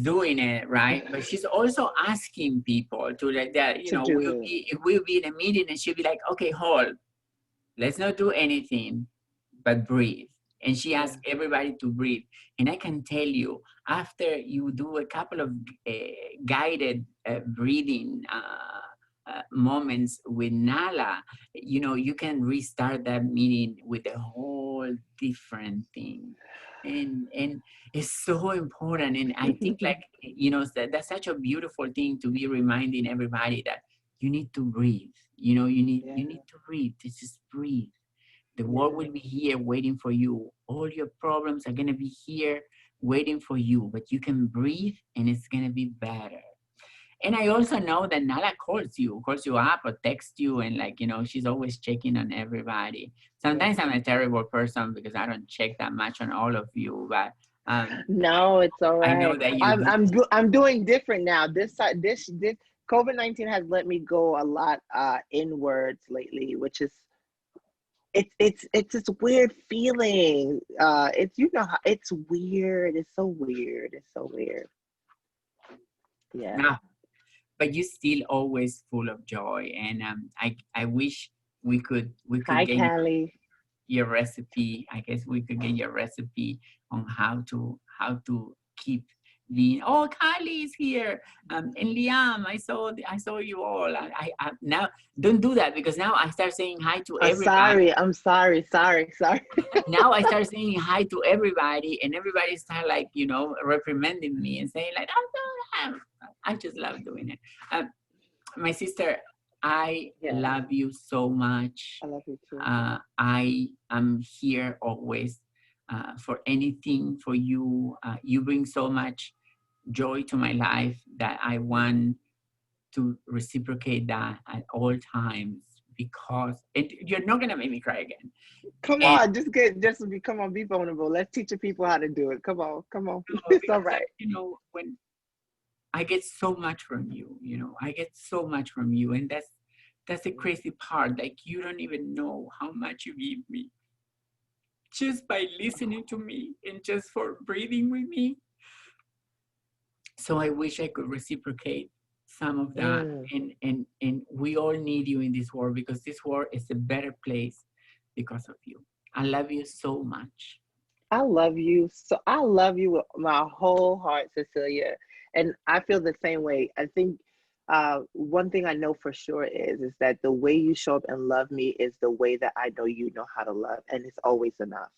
doing it, right? But she's also asking people to, like, that, we'll be in a meeting and she'll be like, okay, hold, let's not do anything but breathe. And she asks everybody to breathe. And I can tell you, after you do a couple of guided breathing moments with Nala, you can restart that meeting with a whole different thing. And it's so important. And I think, like, that's such a beautiful thing to be reminding everybody that you need to breathe. You need to breathe. Just breathe. The world will be here waiting for you. All your problems are going to be here waiting for you, but you can breathe and it's going to be better. And I also know that Nala calls you up or texts you, and, like, she's always checking on everybody. Sometimes I'm a terrible person because I don't check that much on all of you, but no, it's all right. I know that I'm doing different now. This COVID-19 has let me go a lot inwards lately, which is it's this weird feeling. It's weird. It's so weird. Yeah. No, but you're still always full of joy, and I wish we could Hi, get Callie. your recipe. I guess we could get your recipe on how to keep being. Oh, Kylie is here, and Liam. I saw you all. I now don't do that, because now I start saying hi to everybody. I'm sorry. Now I start saying hi to everybody, and everybody start, like, reprimanding me and saying, like, I just love doing it. My sister, I love you so much. I love you too. I am here always for anything for you. You bring so much joy to my life that I want to reciprocate that at all times, because you're not gonna make me cry again. Come on, be vulnerable. Let's teach the people how to do it. Come on. It's all right. When I get so much from you, I get so much from you, and that's the crazy part. Like, you don't even know how much you give me just by listening to me and just for breathing with me. So I wish I could reciprocate some of that. And we all need you in this world, because this world is a better place because of you. I love you so much. I love you. So I love you with my whole heart, Cecilia. And I feel the same way. I think one thing I know for sure is that the way you show up and love me is the way that I know you know how to love. And it's always enough.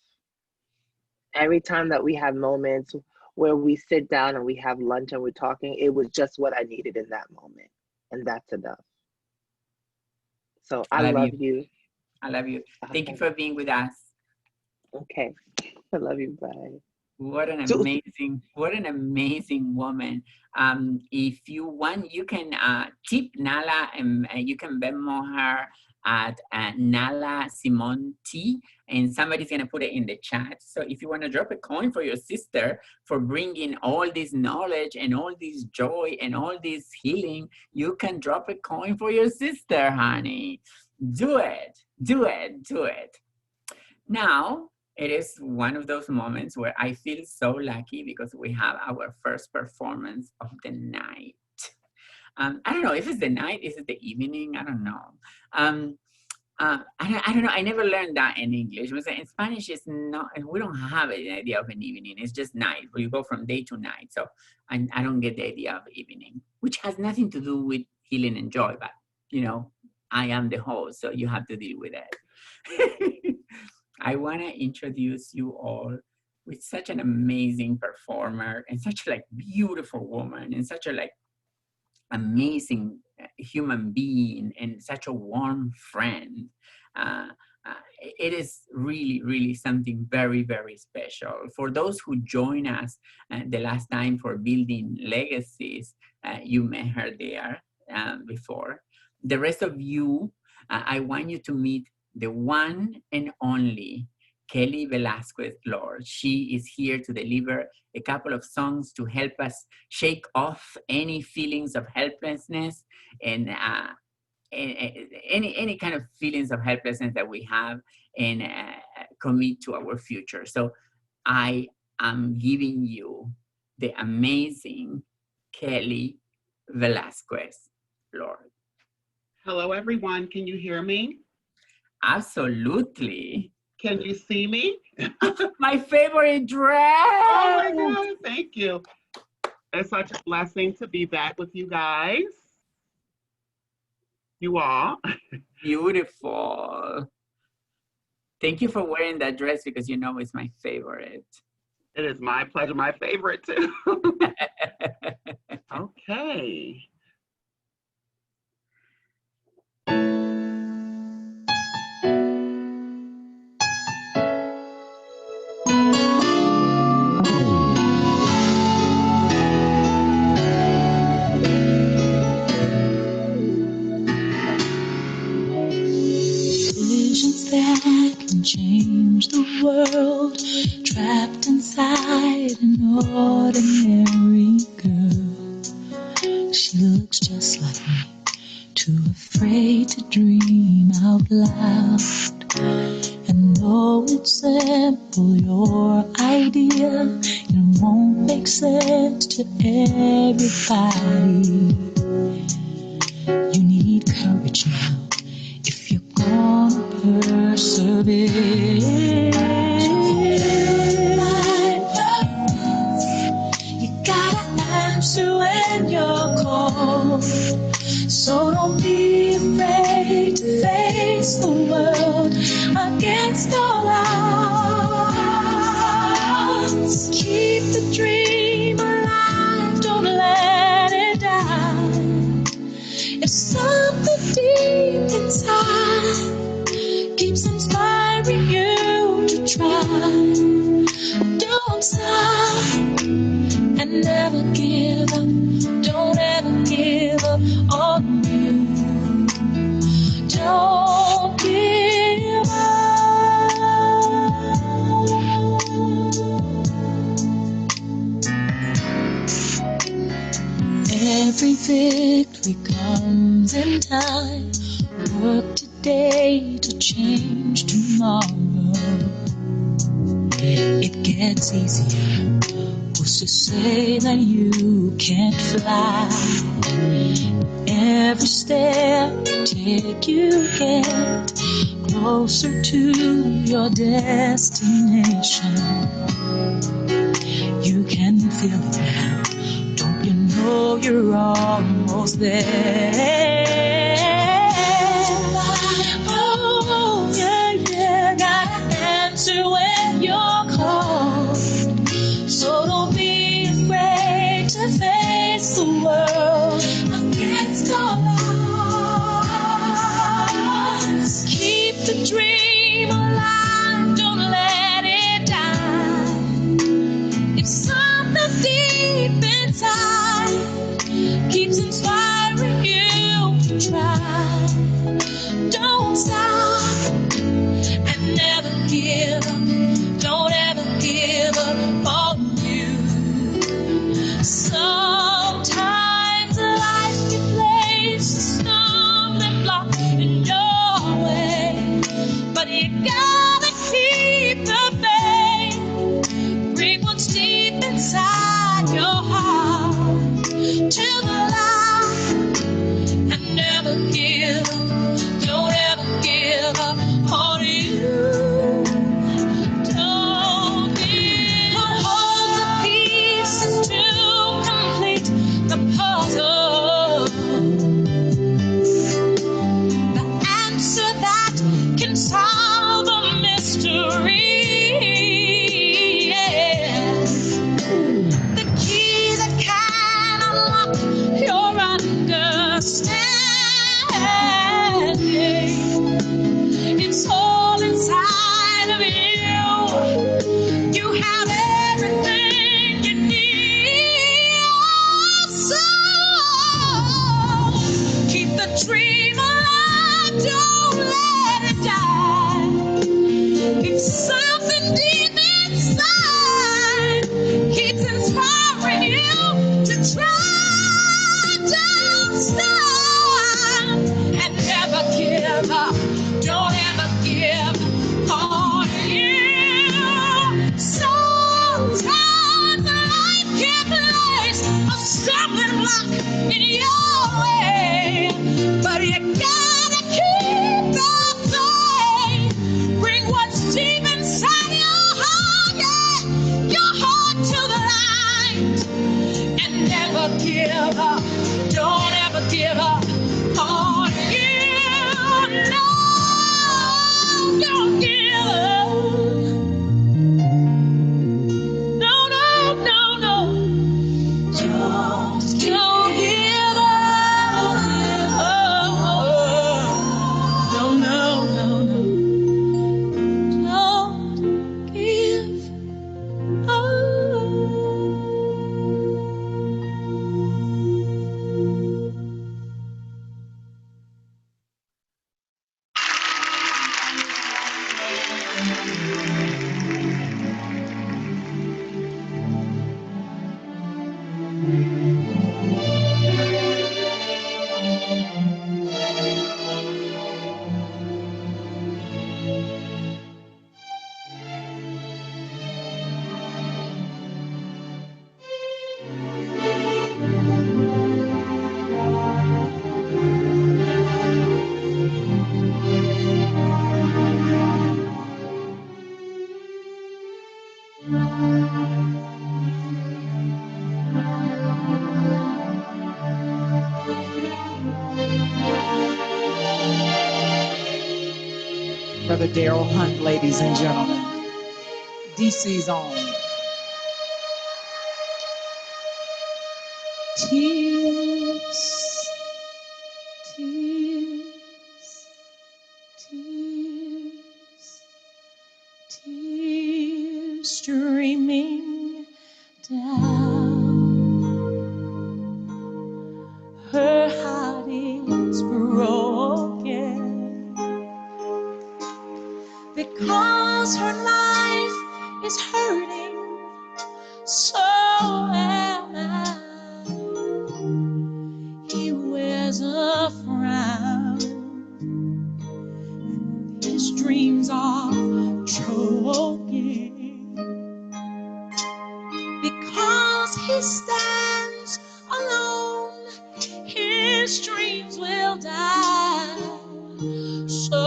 Every time that we have moments where we sit down and we have lunch and we're talking, it was just what I needed in that moment. And that's enough. So I love you. I love you. Thank you for being with us. Okay. I love you. Bye. What an amazing woman. If you want, you can tip Nala and you can Venmo her at Nala Simon T, and somebody's gonna put it in the chat. So if you wanna drop a coin for your sister for bringing all this knowledge and all this joy and all this healing, you can drop a coin for your sister, honey. Do it, do it, do it. Now, it is one of those moments where I feel so lucky because we have our first performance of the night. I don't know if it's the night, is it the evening? I don't know. I don't know. I never learned that in English. In Spanish, it's not. We don't have an idea of an evening. It's just night. We go from day to night. So I don't get the idea of evening, which has nothing to do with healing and joy. But you know, I am the host, so you have to deal with it. I want to introduce you all with such an amazing performer and such like beautiful woman and such a like amazing human being and such a warm friend. It is really, really something very, very special. For those who joined us the last time for Building Legacies, you met her there before. The rest of you, I want you to meet the one and only Kelly Velasquez Lord. She is here to deliver a couple of songs to help us shake off any feelings of helplessness and any kind of feelings of helplessness that we have and commit to our future. So I am giving you the amazing Kelly Velasquez Lord. Hello, everyone. Can you hear me? Absolutely. Can you see me? My favorite dress. Oh my God, thank you. It's such a blessing to be back with you guys. You all. Beautiful. Thank you for wearing that dress because you know it's my favorite. It is my pleasure, my favorite too. Okay. That can change the world, trapped inside an ordinary girl. She looks just like me, too afraid to dream out loud. And though it's simple, your idea, it won't make sense to everybody. You need courage now if you're gonna persevere. You gotta answer when you're called, so don't be afraid to face the world against all odds. Keep the dream alive, don't let it die. If something deep inside keeps inspiring you to try, don't stop and never give up. Don't ever give up on you. Don't give up. Every victory comes in time. Work today to change tomorrow. It gets easier. Who's to say that you can't fly? Every step you take, you get closer to your destination. You can feel it now. Don't you know you're almost there? Oh, yeah, yeah. Gotta answer when you're called. So don't be afraid to face the world against all odds. Keep the dream alive, don't let it die. If something deep inside keeps inspiring you to try, don't stop and never give up. Don't ever give up on you. Sometimes life can place a stumbling block in your way, but you gotta keep the faith. Bring what's deep inside your heart to the light and never give up. Don't ever give up on you. Don't give up. Hold the pieces to complete the puzzle. The answer that can solve a mystery. Yeah. The key that can unlock your understanding. It's all inside of you. You have everything you need. So keep the dream alive. Don't let it die. If something deep inside keeps inspiring you to try, don't stop and never give up. Don't ever give on you. Sometimes life can place a stumbling block in your way, but you gotta keep the faith. Bring what's deep inside your heart, yeah, your heart to the light, and never give up. Don't ever give up on you. No, don't give up. No, no, no, no. Don't give up. No, no, no, no. Don't give up. Brother Daryl Hunt, ladies and gentlemen, DC's own. Tears, tears, tears, tears streaming down. Her heart is broken because her life is hurting so bad. He wears a frown, his dreams are choking because he stands alone. His dreams will die. So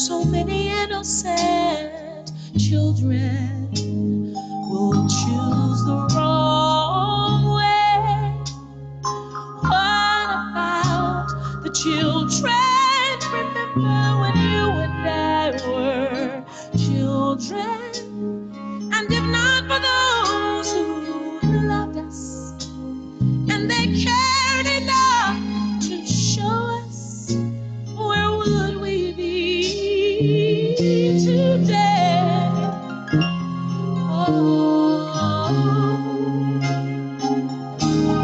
so many innocent children will choose the wrong way. What about the children? Remember when you and I were children? And if not for those who loved us and they cared enough to show us, where would we be today? Oh,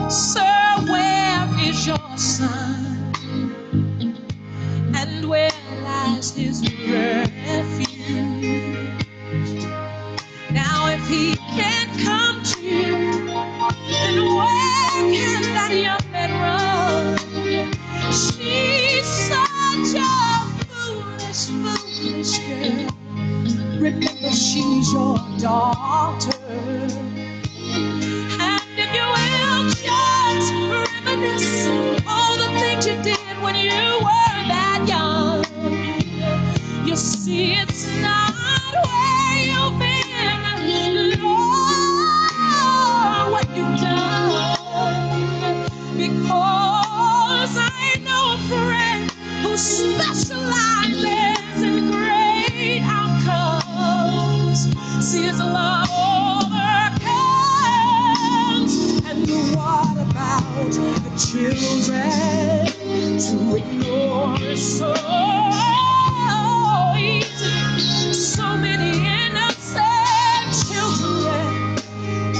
sir, where is your son? And where lies his refuge? Now if he can't come to you, then where can that young man run? She's such a foolish, foolish girl. Remember, she's your daughter. And if you will just reminisce all the things you did when you were that young, you see it's not where you've been, nor what you've done. Because I know a friend who specializes in great outcomes. See, his love overcomes. And what about the children? To ignore is so easy. So many innocent children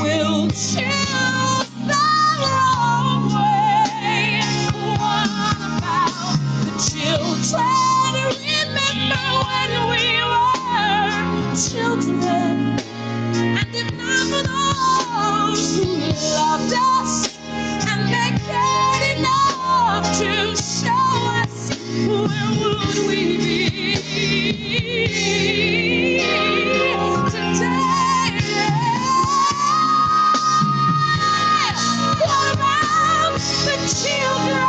will choose the wrong way. What about the children? Remember when we were children? And if not for those who loved us and they cared enough to show us, where would we be today? What about the children?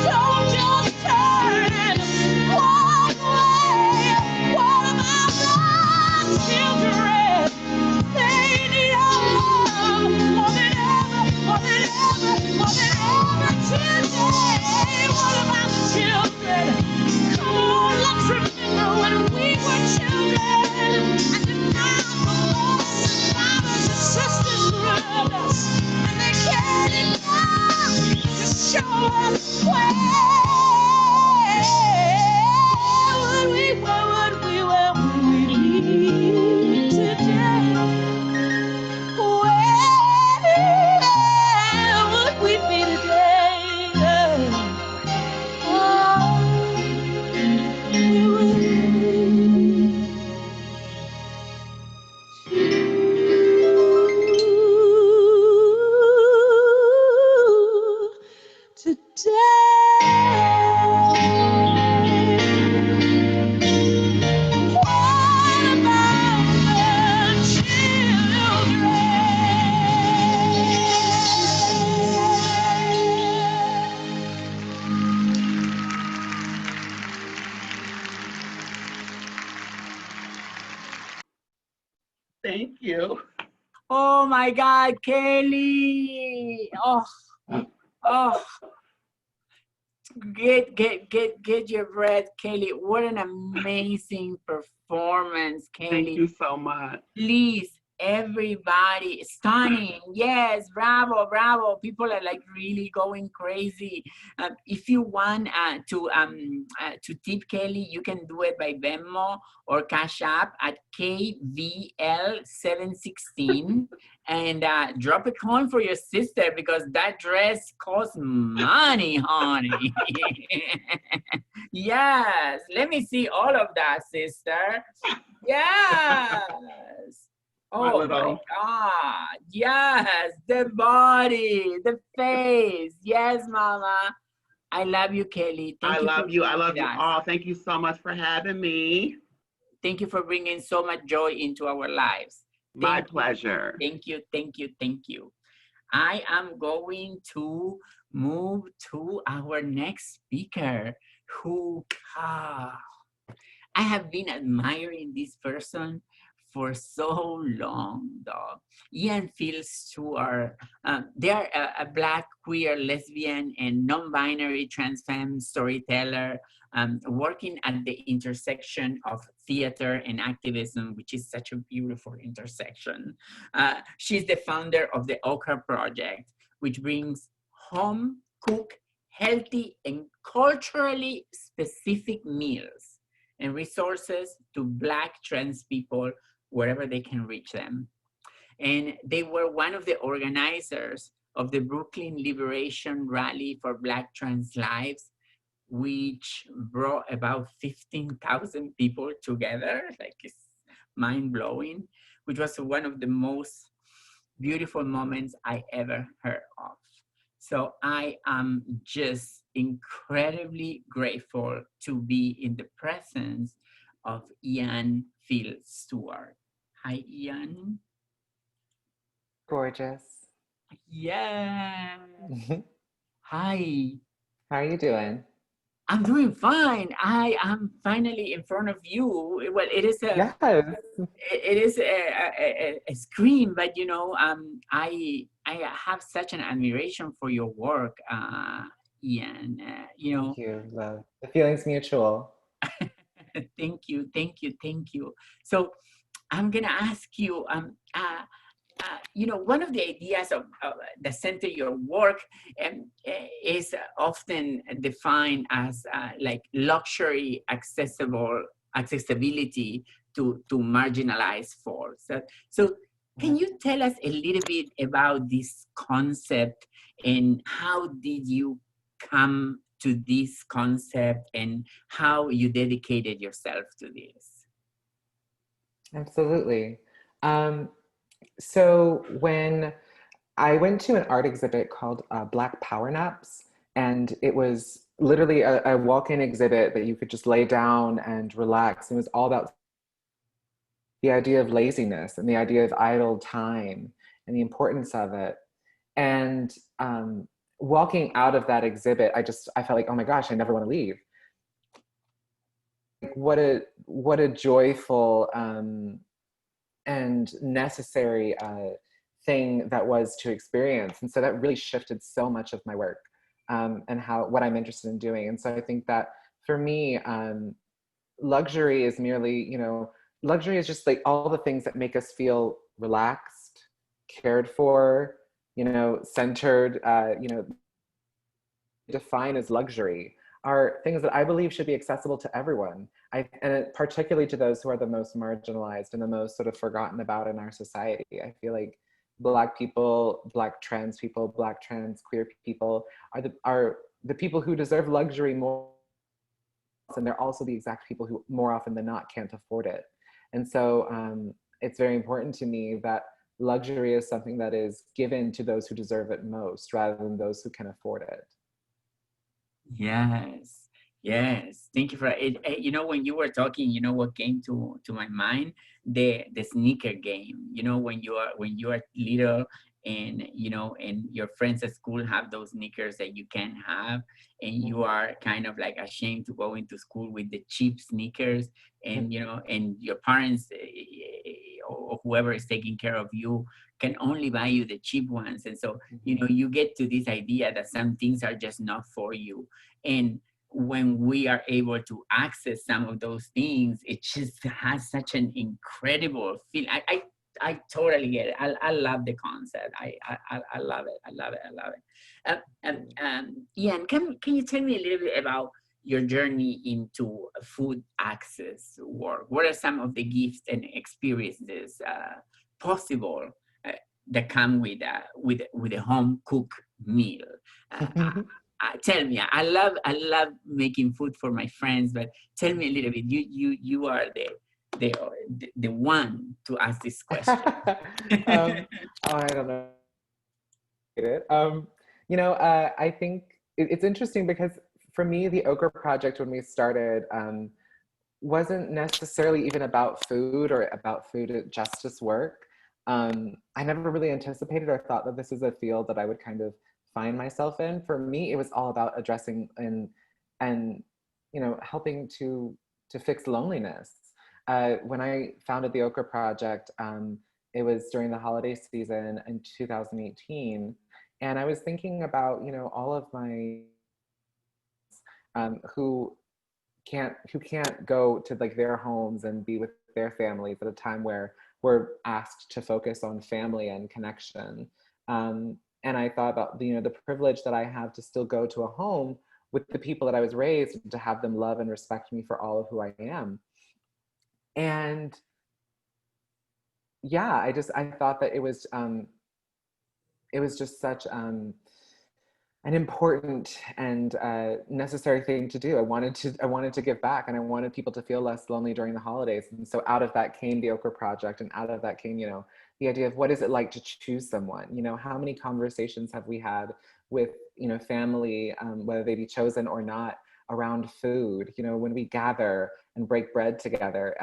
Don't just turn and walk away. What about the children? They need our love more than ever, more than ever, more than ever today. What about the children? Come on, let's remember when we were children. And if not for mothers and fathers and sisters who loved us, and they cared enough to show us where would we be today? Where would we be today? Oh, we would be Thank you. Oh my God, Kelly. Oh, get your breath, Kelly. What an amazing performance, Kelly. Thank you so much. Please, everybody, stunning. Yes, bravo, bravo. People are like really going crazy. If you want to tip Kelly, you can do it by Venmo or Cash App at 𝗂𝗏𝗏𝗃716 and drop a coin for your sister because that dress costs money, honey. Yes, let me see all of that, sister. Yes. Oh my God. Yes, the body, the face. Yes, Mama. I love you, Kelly. I love you. I love you all. Thank you so much for having me. Thank you for bringing so much joy into our lives. My pleasure. Thank you, thank you, thank you. I am going to move to our next speaker, 𝗏𝗏. I have been admiring this person for so long, dog. 𝗂𝗏 they are a Black, queer, lesbian, and non-binary trans femme storyteller working at the intersection of theater and activism, which is such a beautiful intersection. She's the founder of the 𝗏𝗏 Project, which brings home-cooked, healthy, and culturally specific meals and resources to Black trans people wherever they can reach them. And they were one of the organizers of the Brooklyn Liberation Rally for Black Trans Lives, which brought about 15,000 people together. Like, it's mind-blowing, which was one of the most beautiful moments I ever heard of. So I am just incredibly grateful to be in the presence of 𝗂𝗏. Hi, 𝗂𝗏. Gorgeous. Yeah. Hi. How are you doing? I'm doing fine. I am finally in front of you. Well, it is a Yes. it is a screen, but you know, I have such an admiration for your work, 𝗂𝗏. You know, Thank you, love. The feeling's mutual. thank you, thank you, thank you. So I'm gonna ask you, you know, one of the ideas of the center your work is often defined as like luxury accessibility to marginalized folks. So can you tell us a little bit about this concept and how did you come to this concept and how you dedicated yourself to this? Absolutely. So when I went to an art exhibit called Black Power Naps, and it was literally a walk-in exhibit that you could just lay down and relax. It was all about the idea of laziness and the idea of idle time and the importance of it. And walking out of that exhibit, I felt like, oh my gosh, I never want to leave. What a joyful and necessary thing that was to experience. And so that really shifted so much of my work and what I'm interested in doing. And so I think that for me, luxury is merely, you know, luxury is just like all the things that make us feel relaxed, cared for, you know, centered, you know, define as luxury are things that I believe should be accessible to everyone. And particularly to those who are the most marginalized and the most sort of forgotten about in our society. I feel like Black people, Black trans people, Black trans queer people are the people who deserve luxury more, and they're also the exact people who more often than not can't afford it. And so it's very important to me that luxury is something that is given to those who deserve it most rather than those who can afford it. Yes, yes. Thank you for it. You know, when you were talking, you know what came to my mind? The sneaker game. You know, when you are little, and you know, and your friends at school have those sneakers that you can't have, and you are kind of like ashamed to go into school with the cheap sneakers, and you know, and your parents or whoever is taking care of you can only buy you the cheap ones. And so, you know, you get to this idea that some things are just not for you. And when we are able to access some of those things, it just has such an incredible feel. I totally get it. I love the concept. I love it. I love it. I love it. 𝗂𝗏, can you tell me a little bit about your journey into food access work? What are some of the gifts and experiences possible that come with a home cooked meal? Tell me. I love making food for my friends, but tell me a little bit. You are the one to ask this question. I don't know. You know, I think it's interesting because for me, the 𝗏𝗏 Project, when we started, wasn't necessarily even about food or about food justice work. I never really anticipated or thought that this is a field that I would kind of find myself in. For me, it was all about addressing and helping to fix loneliness. When I founded the 𝗂𝗏 Project, it was during the holiday season in 2018, and I was thinking about all of my who can't go to like their homes and be with their families at a time where we're asked to focus on family and connection. And I thought about the privilege that I have to still go to a home with the people that I was raised, to have them love and respect me for all of who I am. And yeah, I thought that it was just such an important and necessary thing to do. I wanted to give back, and I wanted people to feel less lonely during the holidays. And so out of that came the 𝗂𝗏 Project, and out of that came, the idea of what is it like to choose someone? How many conversations have we had with, family, whether they be chosen or not, around food, when we gather and break bread together,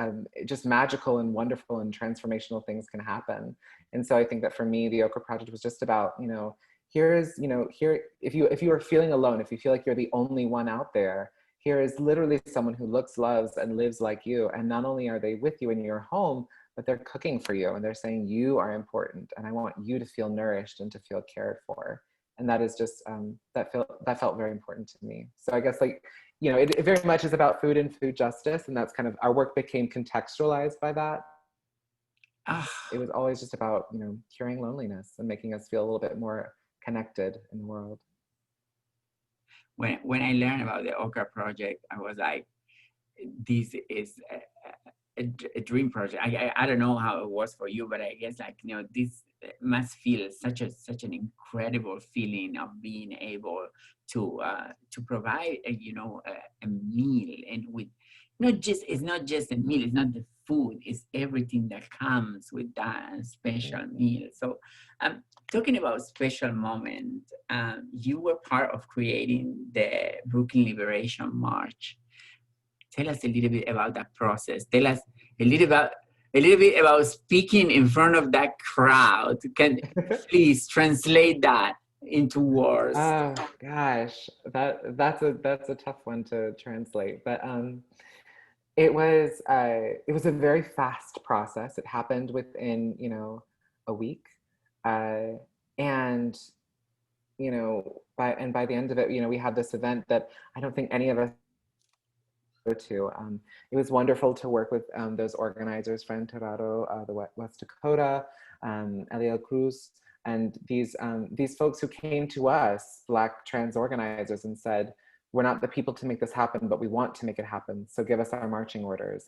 just magical and wonderful and transformational things can happen. And so I think that for me, the 𝗂𝗏 Project was just about, here, if you are feeling alone, if you feel like you're the only one out there, here is literally someone who looks, loves, and lives like you. And not only are they with you in your home, but they're cooking for you, and they're saying you are important, and I want you to feel nourished and to feel cared for. And that is just, that felt very important to me. So I guess it very much is about food and food justice, and that's kind of, our work became contextualized by that. It was always just about, curing loneliness and making us feel a little bit more connected in the world. When I learned about the 𝗂𝗏 Project, I was like, this is a dream project. I don't know how it was for you, but I guess this must feel such an incredible feeling of being able to provide a meal, and with it's not just a meal, it's not the food, it's everything that comes with that special meal. So talking about special moment, you were part of creating the Brooklyn Liberation March. Tell us a little bit about that process. Tell us a little bit about speaking in front of that crowd. Can please translate that into words? Oh gosh, that's a tough one to translate. But it was a very fast process. It happened within a week, and by the end of it, we had this event that I don't think any of us to. It was wonderful to work with those organizers, 𝗏𝗏𝗏𝗏, the West Dakota, Eliel Cruz, and these folks who came to us, Black trans organizers, and said, we're not the people to make this happen, but we want to make it happen. So give us our marching orders.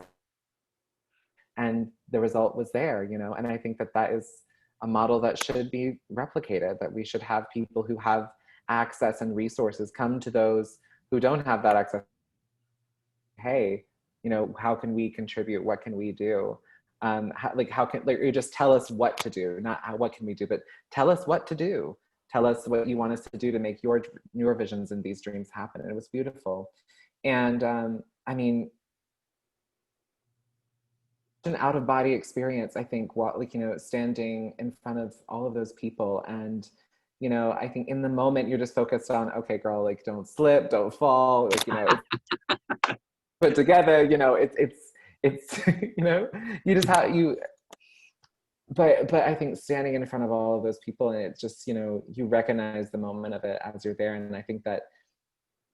And the result was there, and I think that is a model that should be replicated, that we should have people who have access and resources come to those who don't have that access. Hey, how can we contribute? What can we do? You just tell us what to do, not what can we do, but tell us what to do. Tell us what you want us to do to make your visions and these dreams happen. And it was beautiful. And I mean, an out-of-body experience, I think, standing in front of all of those people. And I think in the moment you're just focused on, okay, girl, don't slip, don't fall, it's put together, it's you just have but I think standing in front of all of those people, and it's just you recognize the moment of it as you're there. And I think that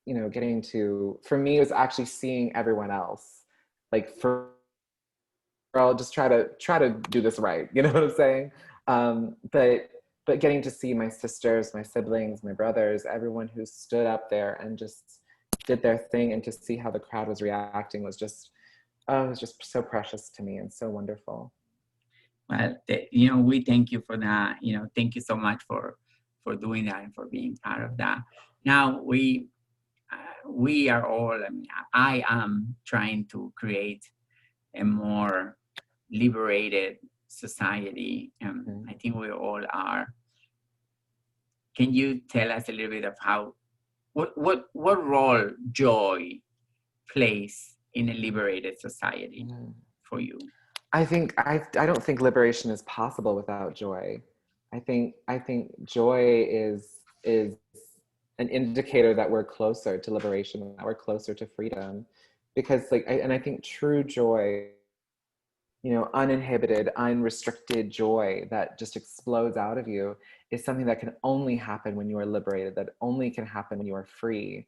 getting to, for me, it was actually seeing everyone else, I'll just try to do this right, you know what I'm saying? But getting to see my sisters, my siblings, my brothers, everyone who stood up there and just did their thing, and to see how the crowd was reacting was just, it was just so precious to me and so wonderful. Well, we thank you for that. Thank you so much for doing that and for being part of that. Now we are all, I am trying to create a more liberated society. I think we all are. Can you tell us a little bit of what role joy plays in a liberated society for you? I don't think liberation is possible without joy. I think joy is an indicator that we're closer to liberation, that we're closer to freedom. Because I think true joy, you know, uninhibited, unrestricted joy that just explodes out of you is something that can only happen when you are liberated, that only can happen when you are free.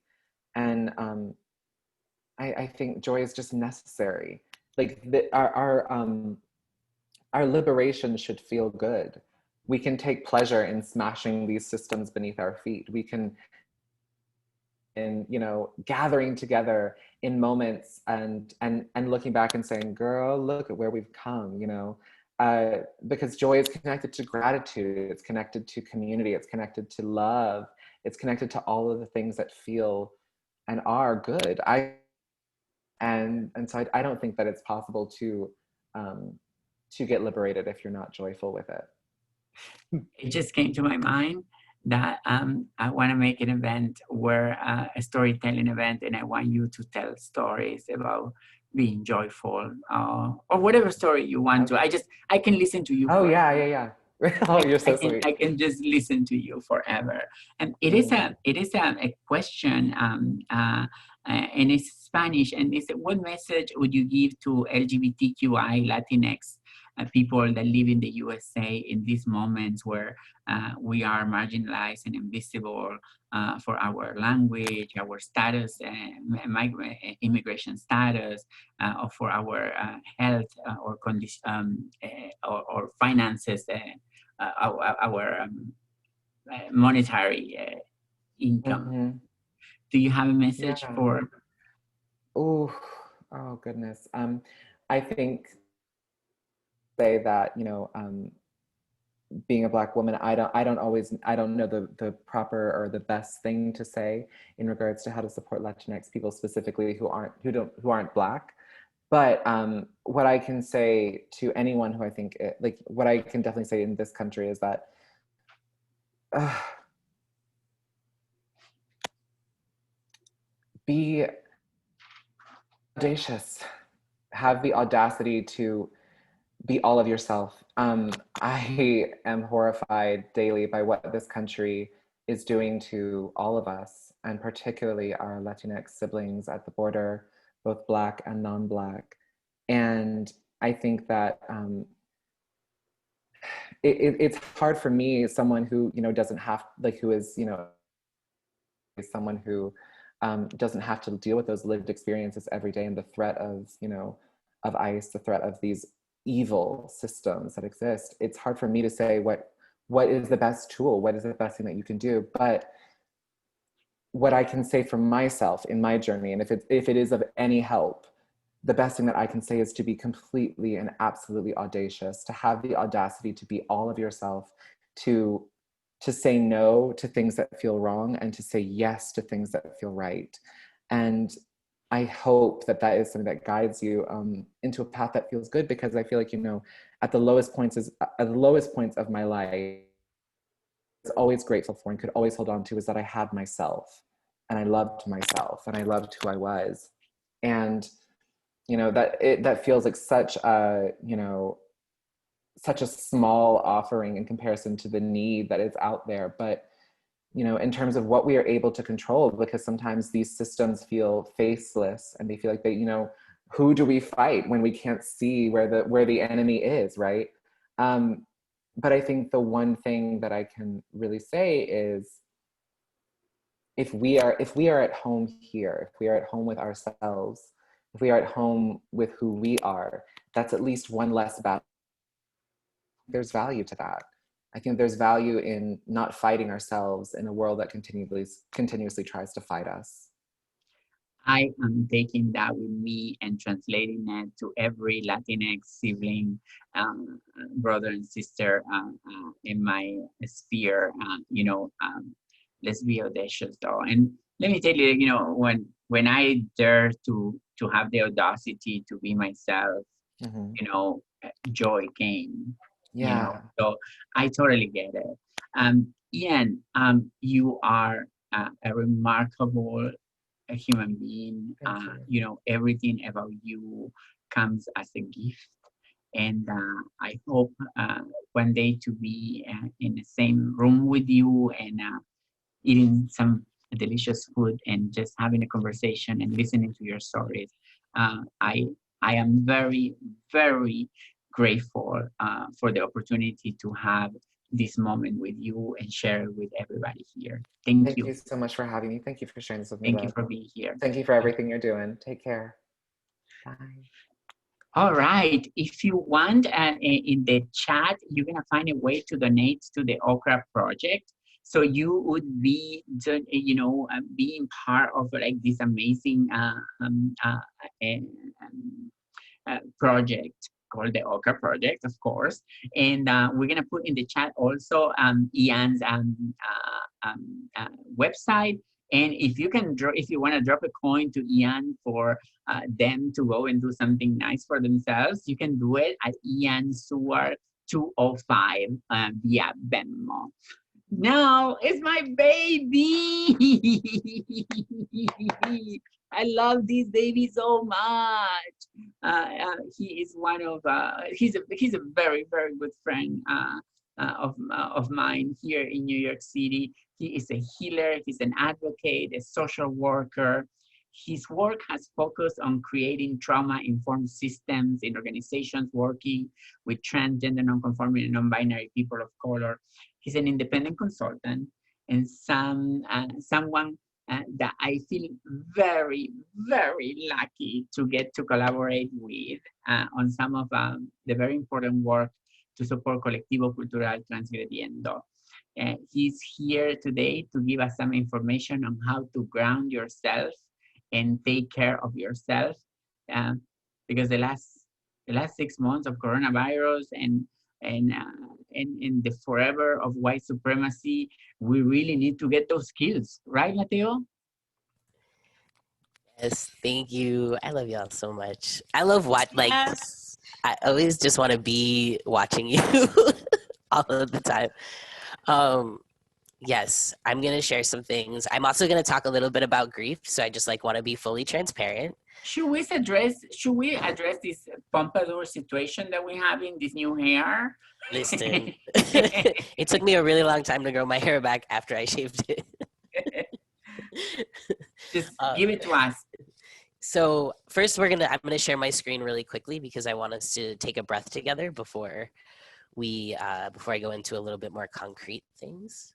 And I think joy is just necessary. Like our liberation should feel good. We can take pleasure in smashing these systems beneath our feet. We can, in, you know, gathering together in moments and looking back and saying, girl, look at where we've come, you know, because joy is connected to gratitude, it's connected to community, it's connected to love, it's connected to all of the things that feel and are good. And so I don't think that it's possible to get liberated if you're not joyful with it. It just came to my mind that I want to make an event where a storytelling event, and I want you to tell stories about being joyful or whatever story you want to. I can listen to you. Oh, yeah. Oh, you're so sweet. I can just listen to you forever. And it is a question, and it's Spanish, and it's what message would you give to LGBTQI Latinx people that live in the USA in these moments where we are marginalized and invisible for our language, our status, immigration status, or for our health or condition or finances, our monetary income. Do you have a message for? Oh goodness. I think say that, you know, being a Black woman, I don't know the proper or the best thing to say in regards to how to support Latinx people specifically who aren't Black. But what I can say to anyone who I think, what I can definitely say in this country is that be audacious, have the audacity to be all of yourself. I am horrified daily by what this country is doing to all of us, and particularly our Latinx siblings at the border, both Black and non-Black. And I think that it's hard for me, someone who, you know, doesn't have, who is, you know, someone who doesn't have to deal with those lived experiences every day, and the threat of, you know, of ICE, the threat of these evil systems that exist. It's hard for me to say what is the best tool, what is the best thing that you can do. But what I can say for myself in my journey, and if it is of any help, the best thing that I can say is to be completely and absolutely audacious, to have the audacity to be all of yourself, to say no to things that feel wrong, and to say yes to things that feel right. And I hope that is something that guides you into a path that feels good, because I feel like, you know, at the lowest points of my life, I was always grateful for and could always hold on to is that I had myself, and I loved myself, and I loved who I was. And, you know, that feels like such a, you know, such a small offering in comparison to the need that is out there. But, you know, in terms of what we are able to control, because sometimes these systems feel faceless, and they feel like you know, who do we fight when we can't see where the enemy is, right? But I think the one thing that I can really say is, if we are at home here, if we are at home with ourselves, if we are at home with who we are, that's at least one less battle. There's value to that. I think there's value in not fighting ourselves in a world that continuously tries to fight us. I am taking that with me and translating it to every Latinx sibling, brother and sister in my sphere. You know, let's be audacious, though. And let me tell you, you know, when I dare to have the audacity to be myself, you know, joy came. Yeah. You know, so I totally get it. Ian, you are a remarkable human being. You know, everything about you comes as a gift, and I hope one day to be in the same room with you and eating some delicious food and just having a conversation and listening to your stories. I am very, very grateful for the opportunity to have this moment with you and share it with everybody here. Thank you. Thank you so much for having me. Thank you for sharing this with me. Thank you for being here. Thank you for everything you're doing. Take care. Bye. All right. If you want, in the chat, you're going to find a way to donate to the Okra project. So you would be, you know, being part of like this amazing project called the Okra Project, of course. And we're going to put in the chat also Ian's website. And if you can if you want to drop a coin to Ian for them to go and do something nice for themselves, you can do it at 𝗂𝗏𝗏𝗏 via Venmo. Now it's my baby. I love this baby so much. He is one of he's a very, very good friend of mine here in New York City. He is a healer, he's an advocate, a social worker. His work has focused on creating trauma-informed systems in organizations working with transgender, non-conforming, and non-binary people of color. He's an independent consultant and someone that I feel very, very lucky to get to collaborate with on some of the very important work to support 𝗏𝗏𝗏𝗏 𝗠𝗏𝗏𝗏𝗏. He's here today to give us some information on how to ground yourself and take care of yourself, because the last 6 months of coronavirus and the forever of white supremacy, we really need to get those skills, right, Mateo? Yes, thank you. I love y'all so much. I love Yes. I always just want to be watching you all of the time. Yes, I'm going to share some things. I'm also going to talk a little bit about grief. So I just want to be fully transparent. Should we address this pompadour situation that we have in this new hair? Listen, it took me a really long time to grow my hair back after I shaved it. Just give it to us. So first I'm going to share my screen really quickly because I want us to take a breath together before I go into a little bit more concrete things.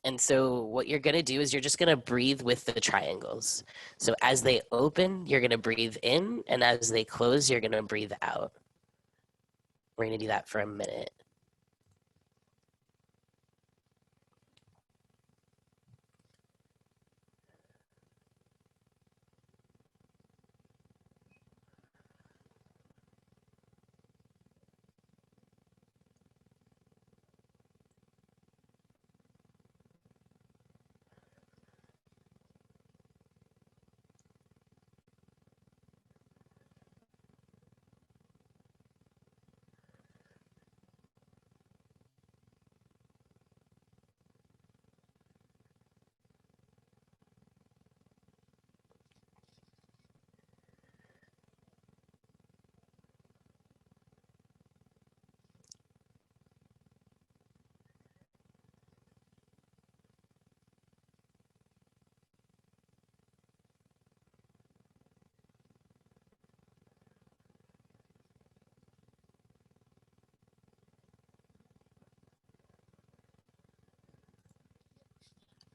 And so what you're going to do is you're just going to breathe with the triangles. So as they open, you're going to breathe in, and as they close, you're going to breathe out. We're going to do that for a minute.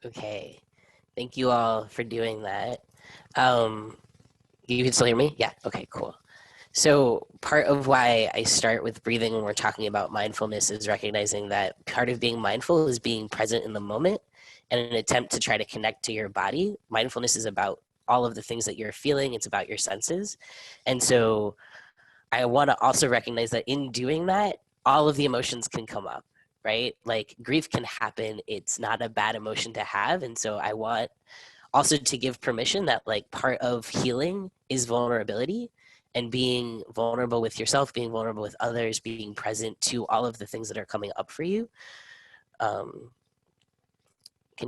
Okay, thank you all for doing that. You can still hear me? Yeah, okay, cool. So part of why I start with breathing when we're talking about mindfulness is recognizing that part of being mindful is being present in the moment and an attempt to try to connect to your body. Mindfulness is about all of the things that you're feeling. It's about your senses. And so I want to also recognize that in doing that, all of the emotions can come up, right? Like grief can happen. It's not a bad emotion to have. And so I want also to give permission that part of healing is vulnerability. And being vulnerable with yourself, being vulnerable with others, being present to all of the things that are coming up for you. Can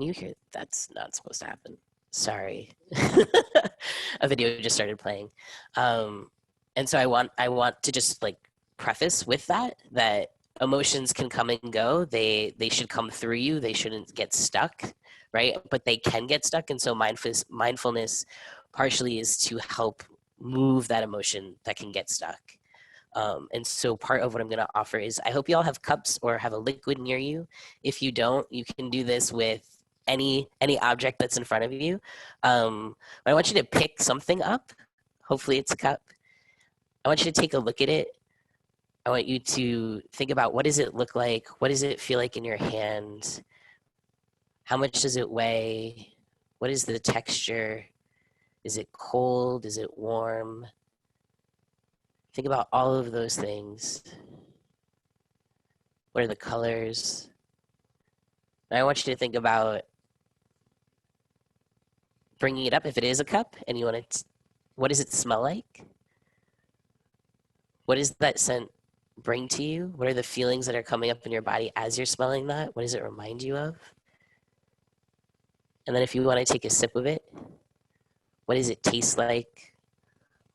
you hear? That's not supposed to happen. Sorry. A video just started playing. And so I want to just preface with that emotions can come and go. They should come through you. They shouldn't get stuck, right? But they can get stuck. And so mindfulness partially is to help move that emotion that can get stuck. And so part of what I'm going to offer is, I hope you all have cups or have a liquid near you. If you don't, you can do this with any object that's in front of you. I want you to pick something up. Hopefully it's a cup. I want you to take a look at it. I want you to think about, what does it look like? What does it feel like in your hand? How much does it weigh? What is the texture? Is it cold? Is it warm? Think about all of those things. What are the colors? And I want you to think about bringing it up if it is a cup and you want to, what does it smell like? What does that scent bring to you? What are the feelings that are coming up in your body as you're smelling that? What does it remind you of? And then if you want to take a sip of it, what does it taste like?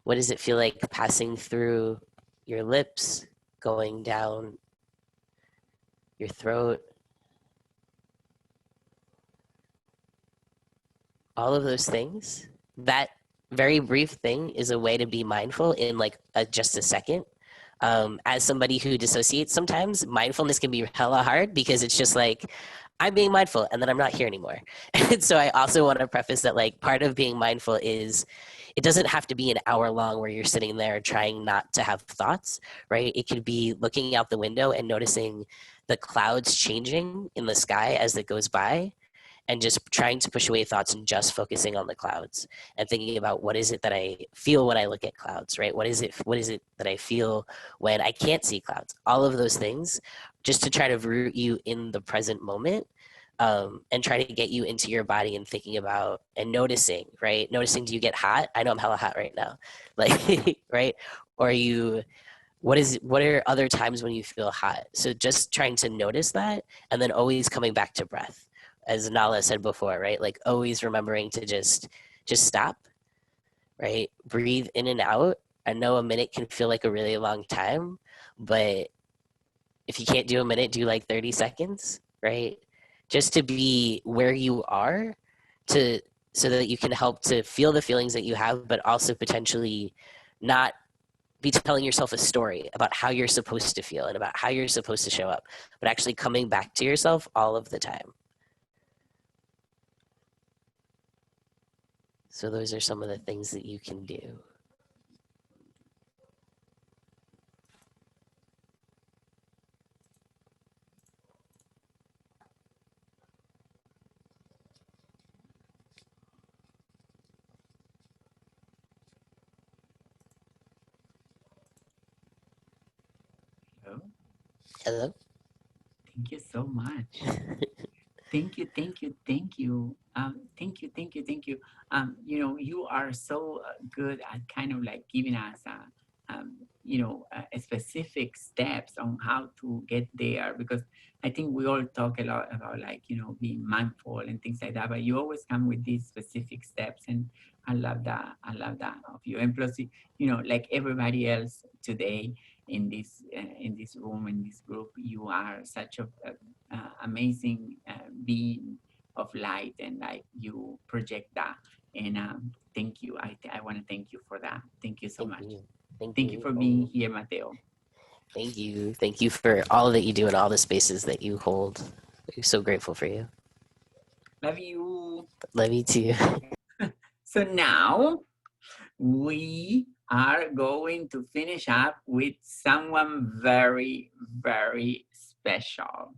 What does it feel like passing through your lips, going down your throat? All of those things. That very brief thing is a way to be mindful in like just a second. As somebody who dissociates sometimes, mindfulness can be hella hard because it's just like, I'm being mindful and then I'm not here anymore. And so I also want to preface that like part of being mindful is, it doesn't have to be an hour long where you're sitting there trying not to have thoughts, right? It could be looking out the window and noticing the clouds changing in the sky as it goes by, and just trying to push away thoughts and just focusing on the clouds and thinking about, what is it that I feel when I look at clouds, right? What is it that I feel when I can't see clouds? All of those things, just to try to root you in the present moment, and try to get you into your body and thinking about and noticing, right? Noticing, do you get hot? I know I'm hella hot right now, like, right? Or what are other times when you feel hot? So just trying to notice that, and then always coming back to breath. As Nala said before, right? Like always remembering to just stop, right? Breathe in and out. I know a minute can feel like a really long time, but if you can't do a minute, do like 30 seconds, right? Just to be where you are, so that you can help to feel the feelings that you have, but also potentially not be telling yourself a story about how you're supposed to feel and about how you're supposed to show up, but actually coming back to yourself all of the time. So those are some of the things that you can do. Hello. Hello? Thank you so much. Thank you, thank you, thank you. Thank you, thank you, thank you. You know, you are so good at kind of like giving us, specific steps on how to get there, because I think we all talk a lot about like, being mindful and things like that, but you always come with these specific steps, and I love that. I love that of you. And plus, like everybody else today in this room, in this group, you are such a amazing being of light, and like you project that. And thank you. I want to thank you for that. Thank you so much. Thank you for being here, Mateo. Thank you. Thank you for all that you do and all the spaces that you hold. We're so grateful for you. Love you. Love you too. So now we are going to finish up with someone very, very special.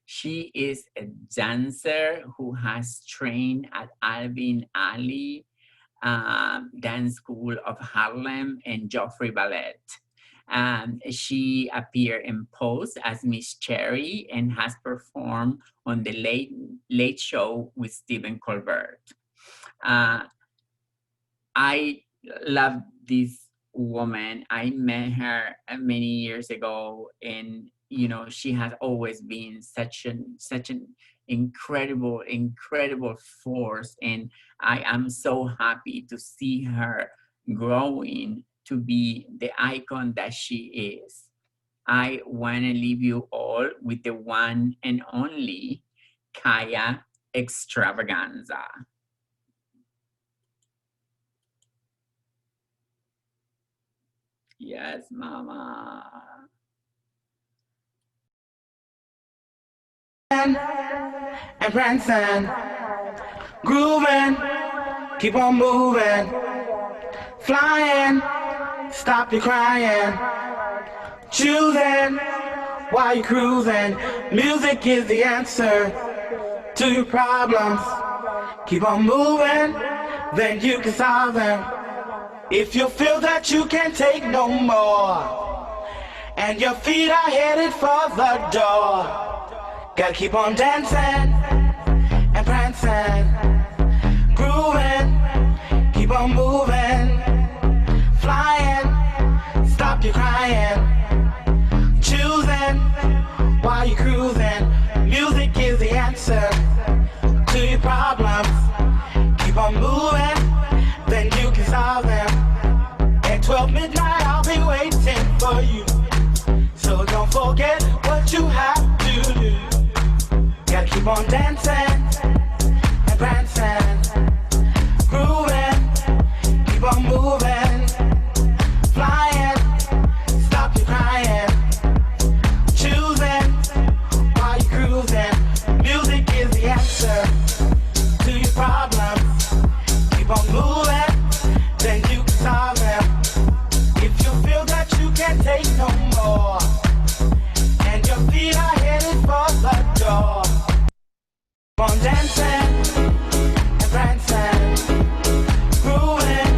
She is a dancer who has trained at 𝗖𝗲𝗰𝗶𝗹𝗶 Dance School of Harlem and Joffrey Ballet. She appeared in Pose as Miss Cherry and has performed on the Late Show with Stephen Colbert. I love this woman. I met her many years ago, and she has always been such an incredible force, and I am so happy to see her growing to be the icon that she is. I want to leave you all with the one and only 𝗂𝗂 extravaganza. Yes, mama. And prancing, grooving, keep on moving, flying, stop your crying, choosing while you're cruising. Music is the answer to your problems. Keep on moving, then you can solve them. If you feel that you can't take no more, and your feet are headed for the door, gotta keep on dancing and prancing, grooving, keep on moving, flying, stop your crying, choosing while you're cruising. Music is the answer to your problems. Keep on moving, then you can solve them. At 12 midnight, I'll be waiting for you. So don't forget what you have to do. Gotta keep on dancing and prancing, grooving, keep on moving, flying, stop your crying, choosing while you're cruising. Music is the answer to your problems. Keep on moving, then you can solve them. If you feel that you can't take no more, and your feet are headed for the door, keep on dancing and prancing, grooving,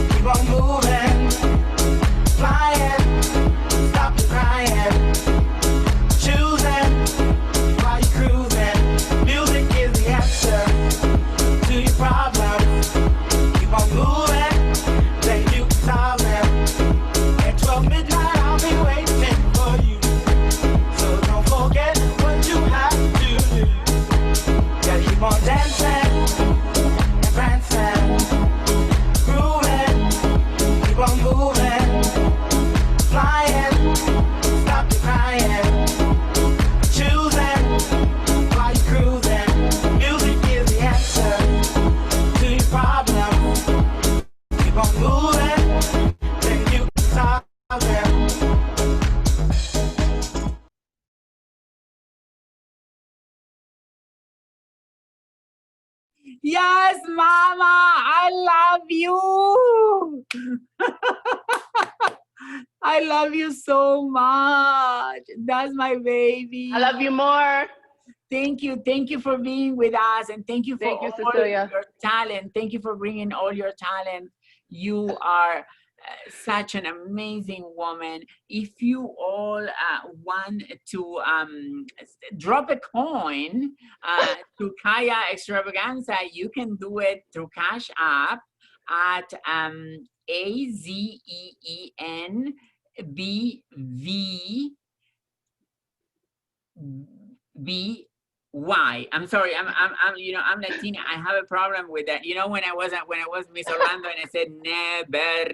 keep on moving, flying, stop your crying, choosing while you're cruising. Music is the answer to your problems. Keep on moving, then you can solve them. At 12 midnight, I'll be waiting for you. So don't forget what you have to do. Gotta keep on dancing and prancing, grooving, keep on moving, flying, stop your crying, choosing while you're cruising. Music is the answer to your problems. Keep on moving, then you can solve them. Yes, mama, I love you. I love you so much. That's my baby. I love you more. Thank you for being with us, and thank you for Thank you, all Cecilia. your talent. Thank you for bringing all your talent. You are such an amazing woman. If you all want to drop a coin to 𝗂𝗂 extravaganza, you can do it through Cash App at 𝗖𝗲𝗰𝗶𝗶𝗏. I'm sorry, I'm Latina. I have a problem with that. You know, when I was Miss Orlando and I said never,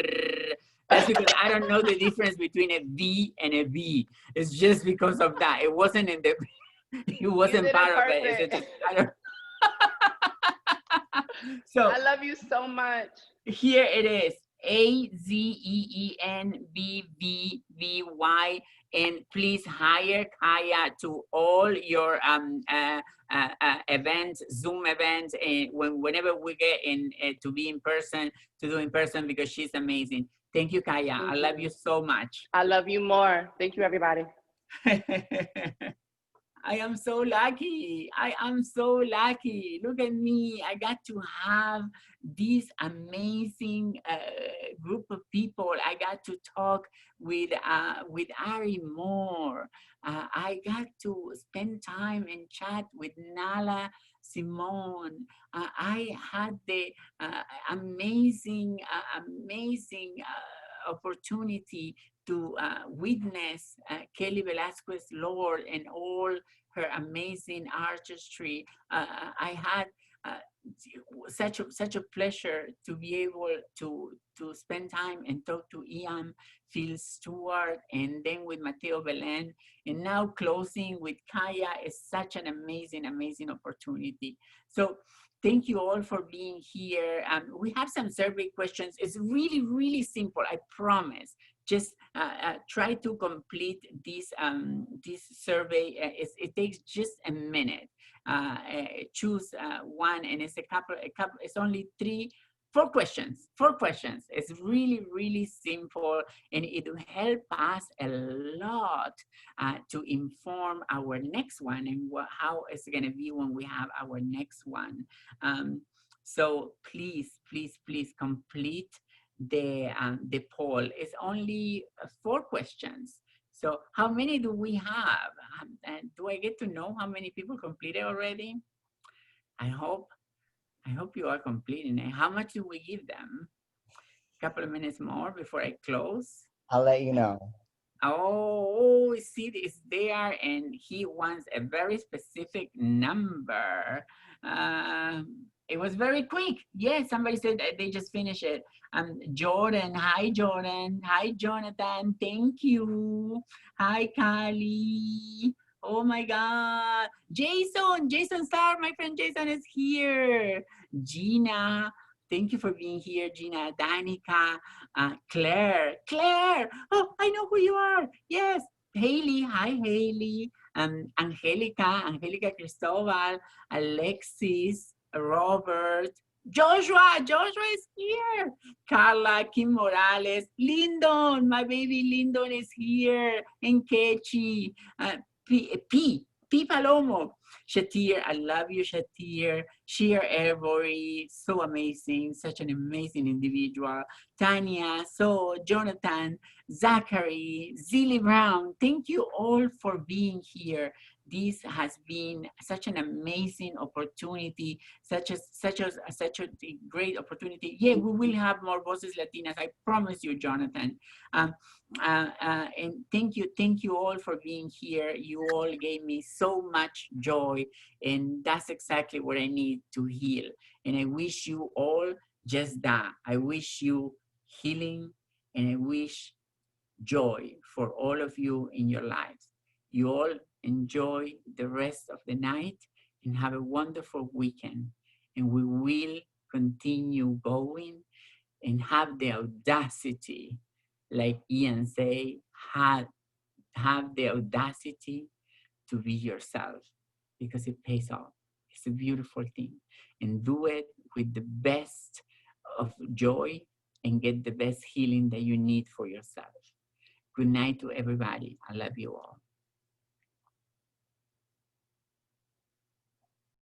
that's because I don't know the difference between a V and a V. It's just because of that. It wasn't in the, it wasn't part of it. It's just, I don't. So I love you so much. here it is. 𝗖𝗲𝗰𝗶𝗏𝗏𝗏𝗏𝗏, and please hire 𝗂𝗂 to all your events, Zoom events, and whenever we get in to be in person, to do in person, because she's amazing. Thank you, 𝗂𝗂. I love you so much. I love you more. Thank you, everybody. I am so lucky. I am so lucky. Look at me. I got to have this amazing group of people. I got to talk with Ari more. I got to spend time and chat with Nala Simone. I had the amazing opportunity to witness Kelly Velasquez Lord and all her amazing artistry. I had such a pleasure to be able to spend time and talk to Ian, Phil Stewart, and then with 𝗫𝗫𝗏𝗏, and now closing with Kaya is such an amazing, amazing opportunity. So thank you all for being here. We have some survey questions. It's really, really simple, I promise. Just try to complete this survey. It takes just a minute. Choose one, and it's it's only 4 questions. It's really, really simple, and it will help us a lot to inform our next one and how it's going to be when we have our next one. So please, please, please complete the poll. It's only 4 questions. So how many do we have? And do I get to know how many people completed already? I hope you are completing it. How much do we give them? A couple of minutes more before I close. I'll let you know. Oh, Sid is there, and he wants a very specific number. It was very quick. Yes, somebody said that they just finished it. Jordan, hi Jordan. Hi Jonathan, thank you. Hi Kali. Oh my God. Jason Star, my friend Jason is here. Gina, thank you for being here, Gina. Danica, Claire, oh, I know who you are. Yes, Haley, hi Haley. Angelica Cristobal, Alexis, Robert, Joshua is here. Carla, Kim Morales, Lyndon, my baby Lyndon is here. Nkechi, P Palomo, Shatir, I love you, Shatir. Sheer Every, so amazing, such an amazing individual. Tanya, so Jonathan, Zachary, Zilly Brown, thank you all for being here. This has been such an amazing opportunity, such a great opportunity. Yeah, we will have more Voces Latinas, I promise you, Jonathan. And thank you all for being here. You all gave me so much joy, and that's exactly what I need to heal. And I wish you all just that. I wish you healing, and I wish joy for all of you in your lives. You all enjoy the rest of the night and have a wonderful weekend. And we will continue going and have the audacity, like Ian say, have the audacity to be yourself, because it pays off. It's a beautiful thing. And do it with the best of joy and get the best healing that you need for yourself. Good night to everybody. I love you all.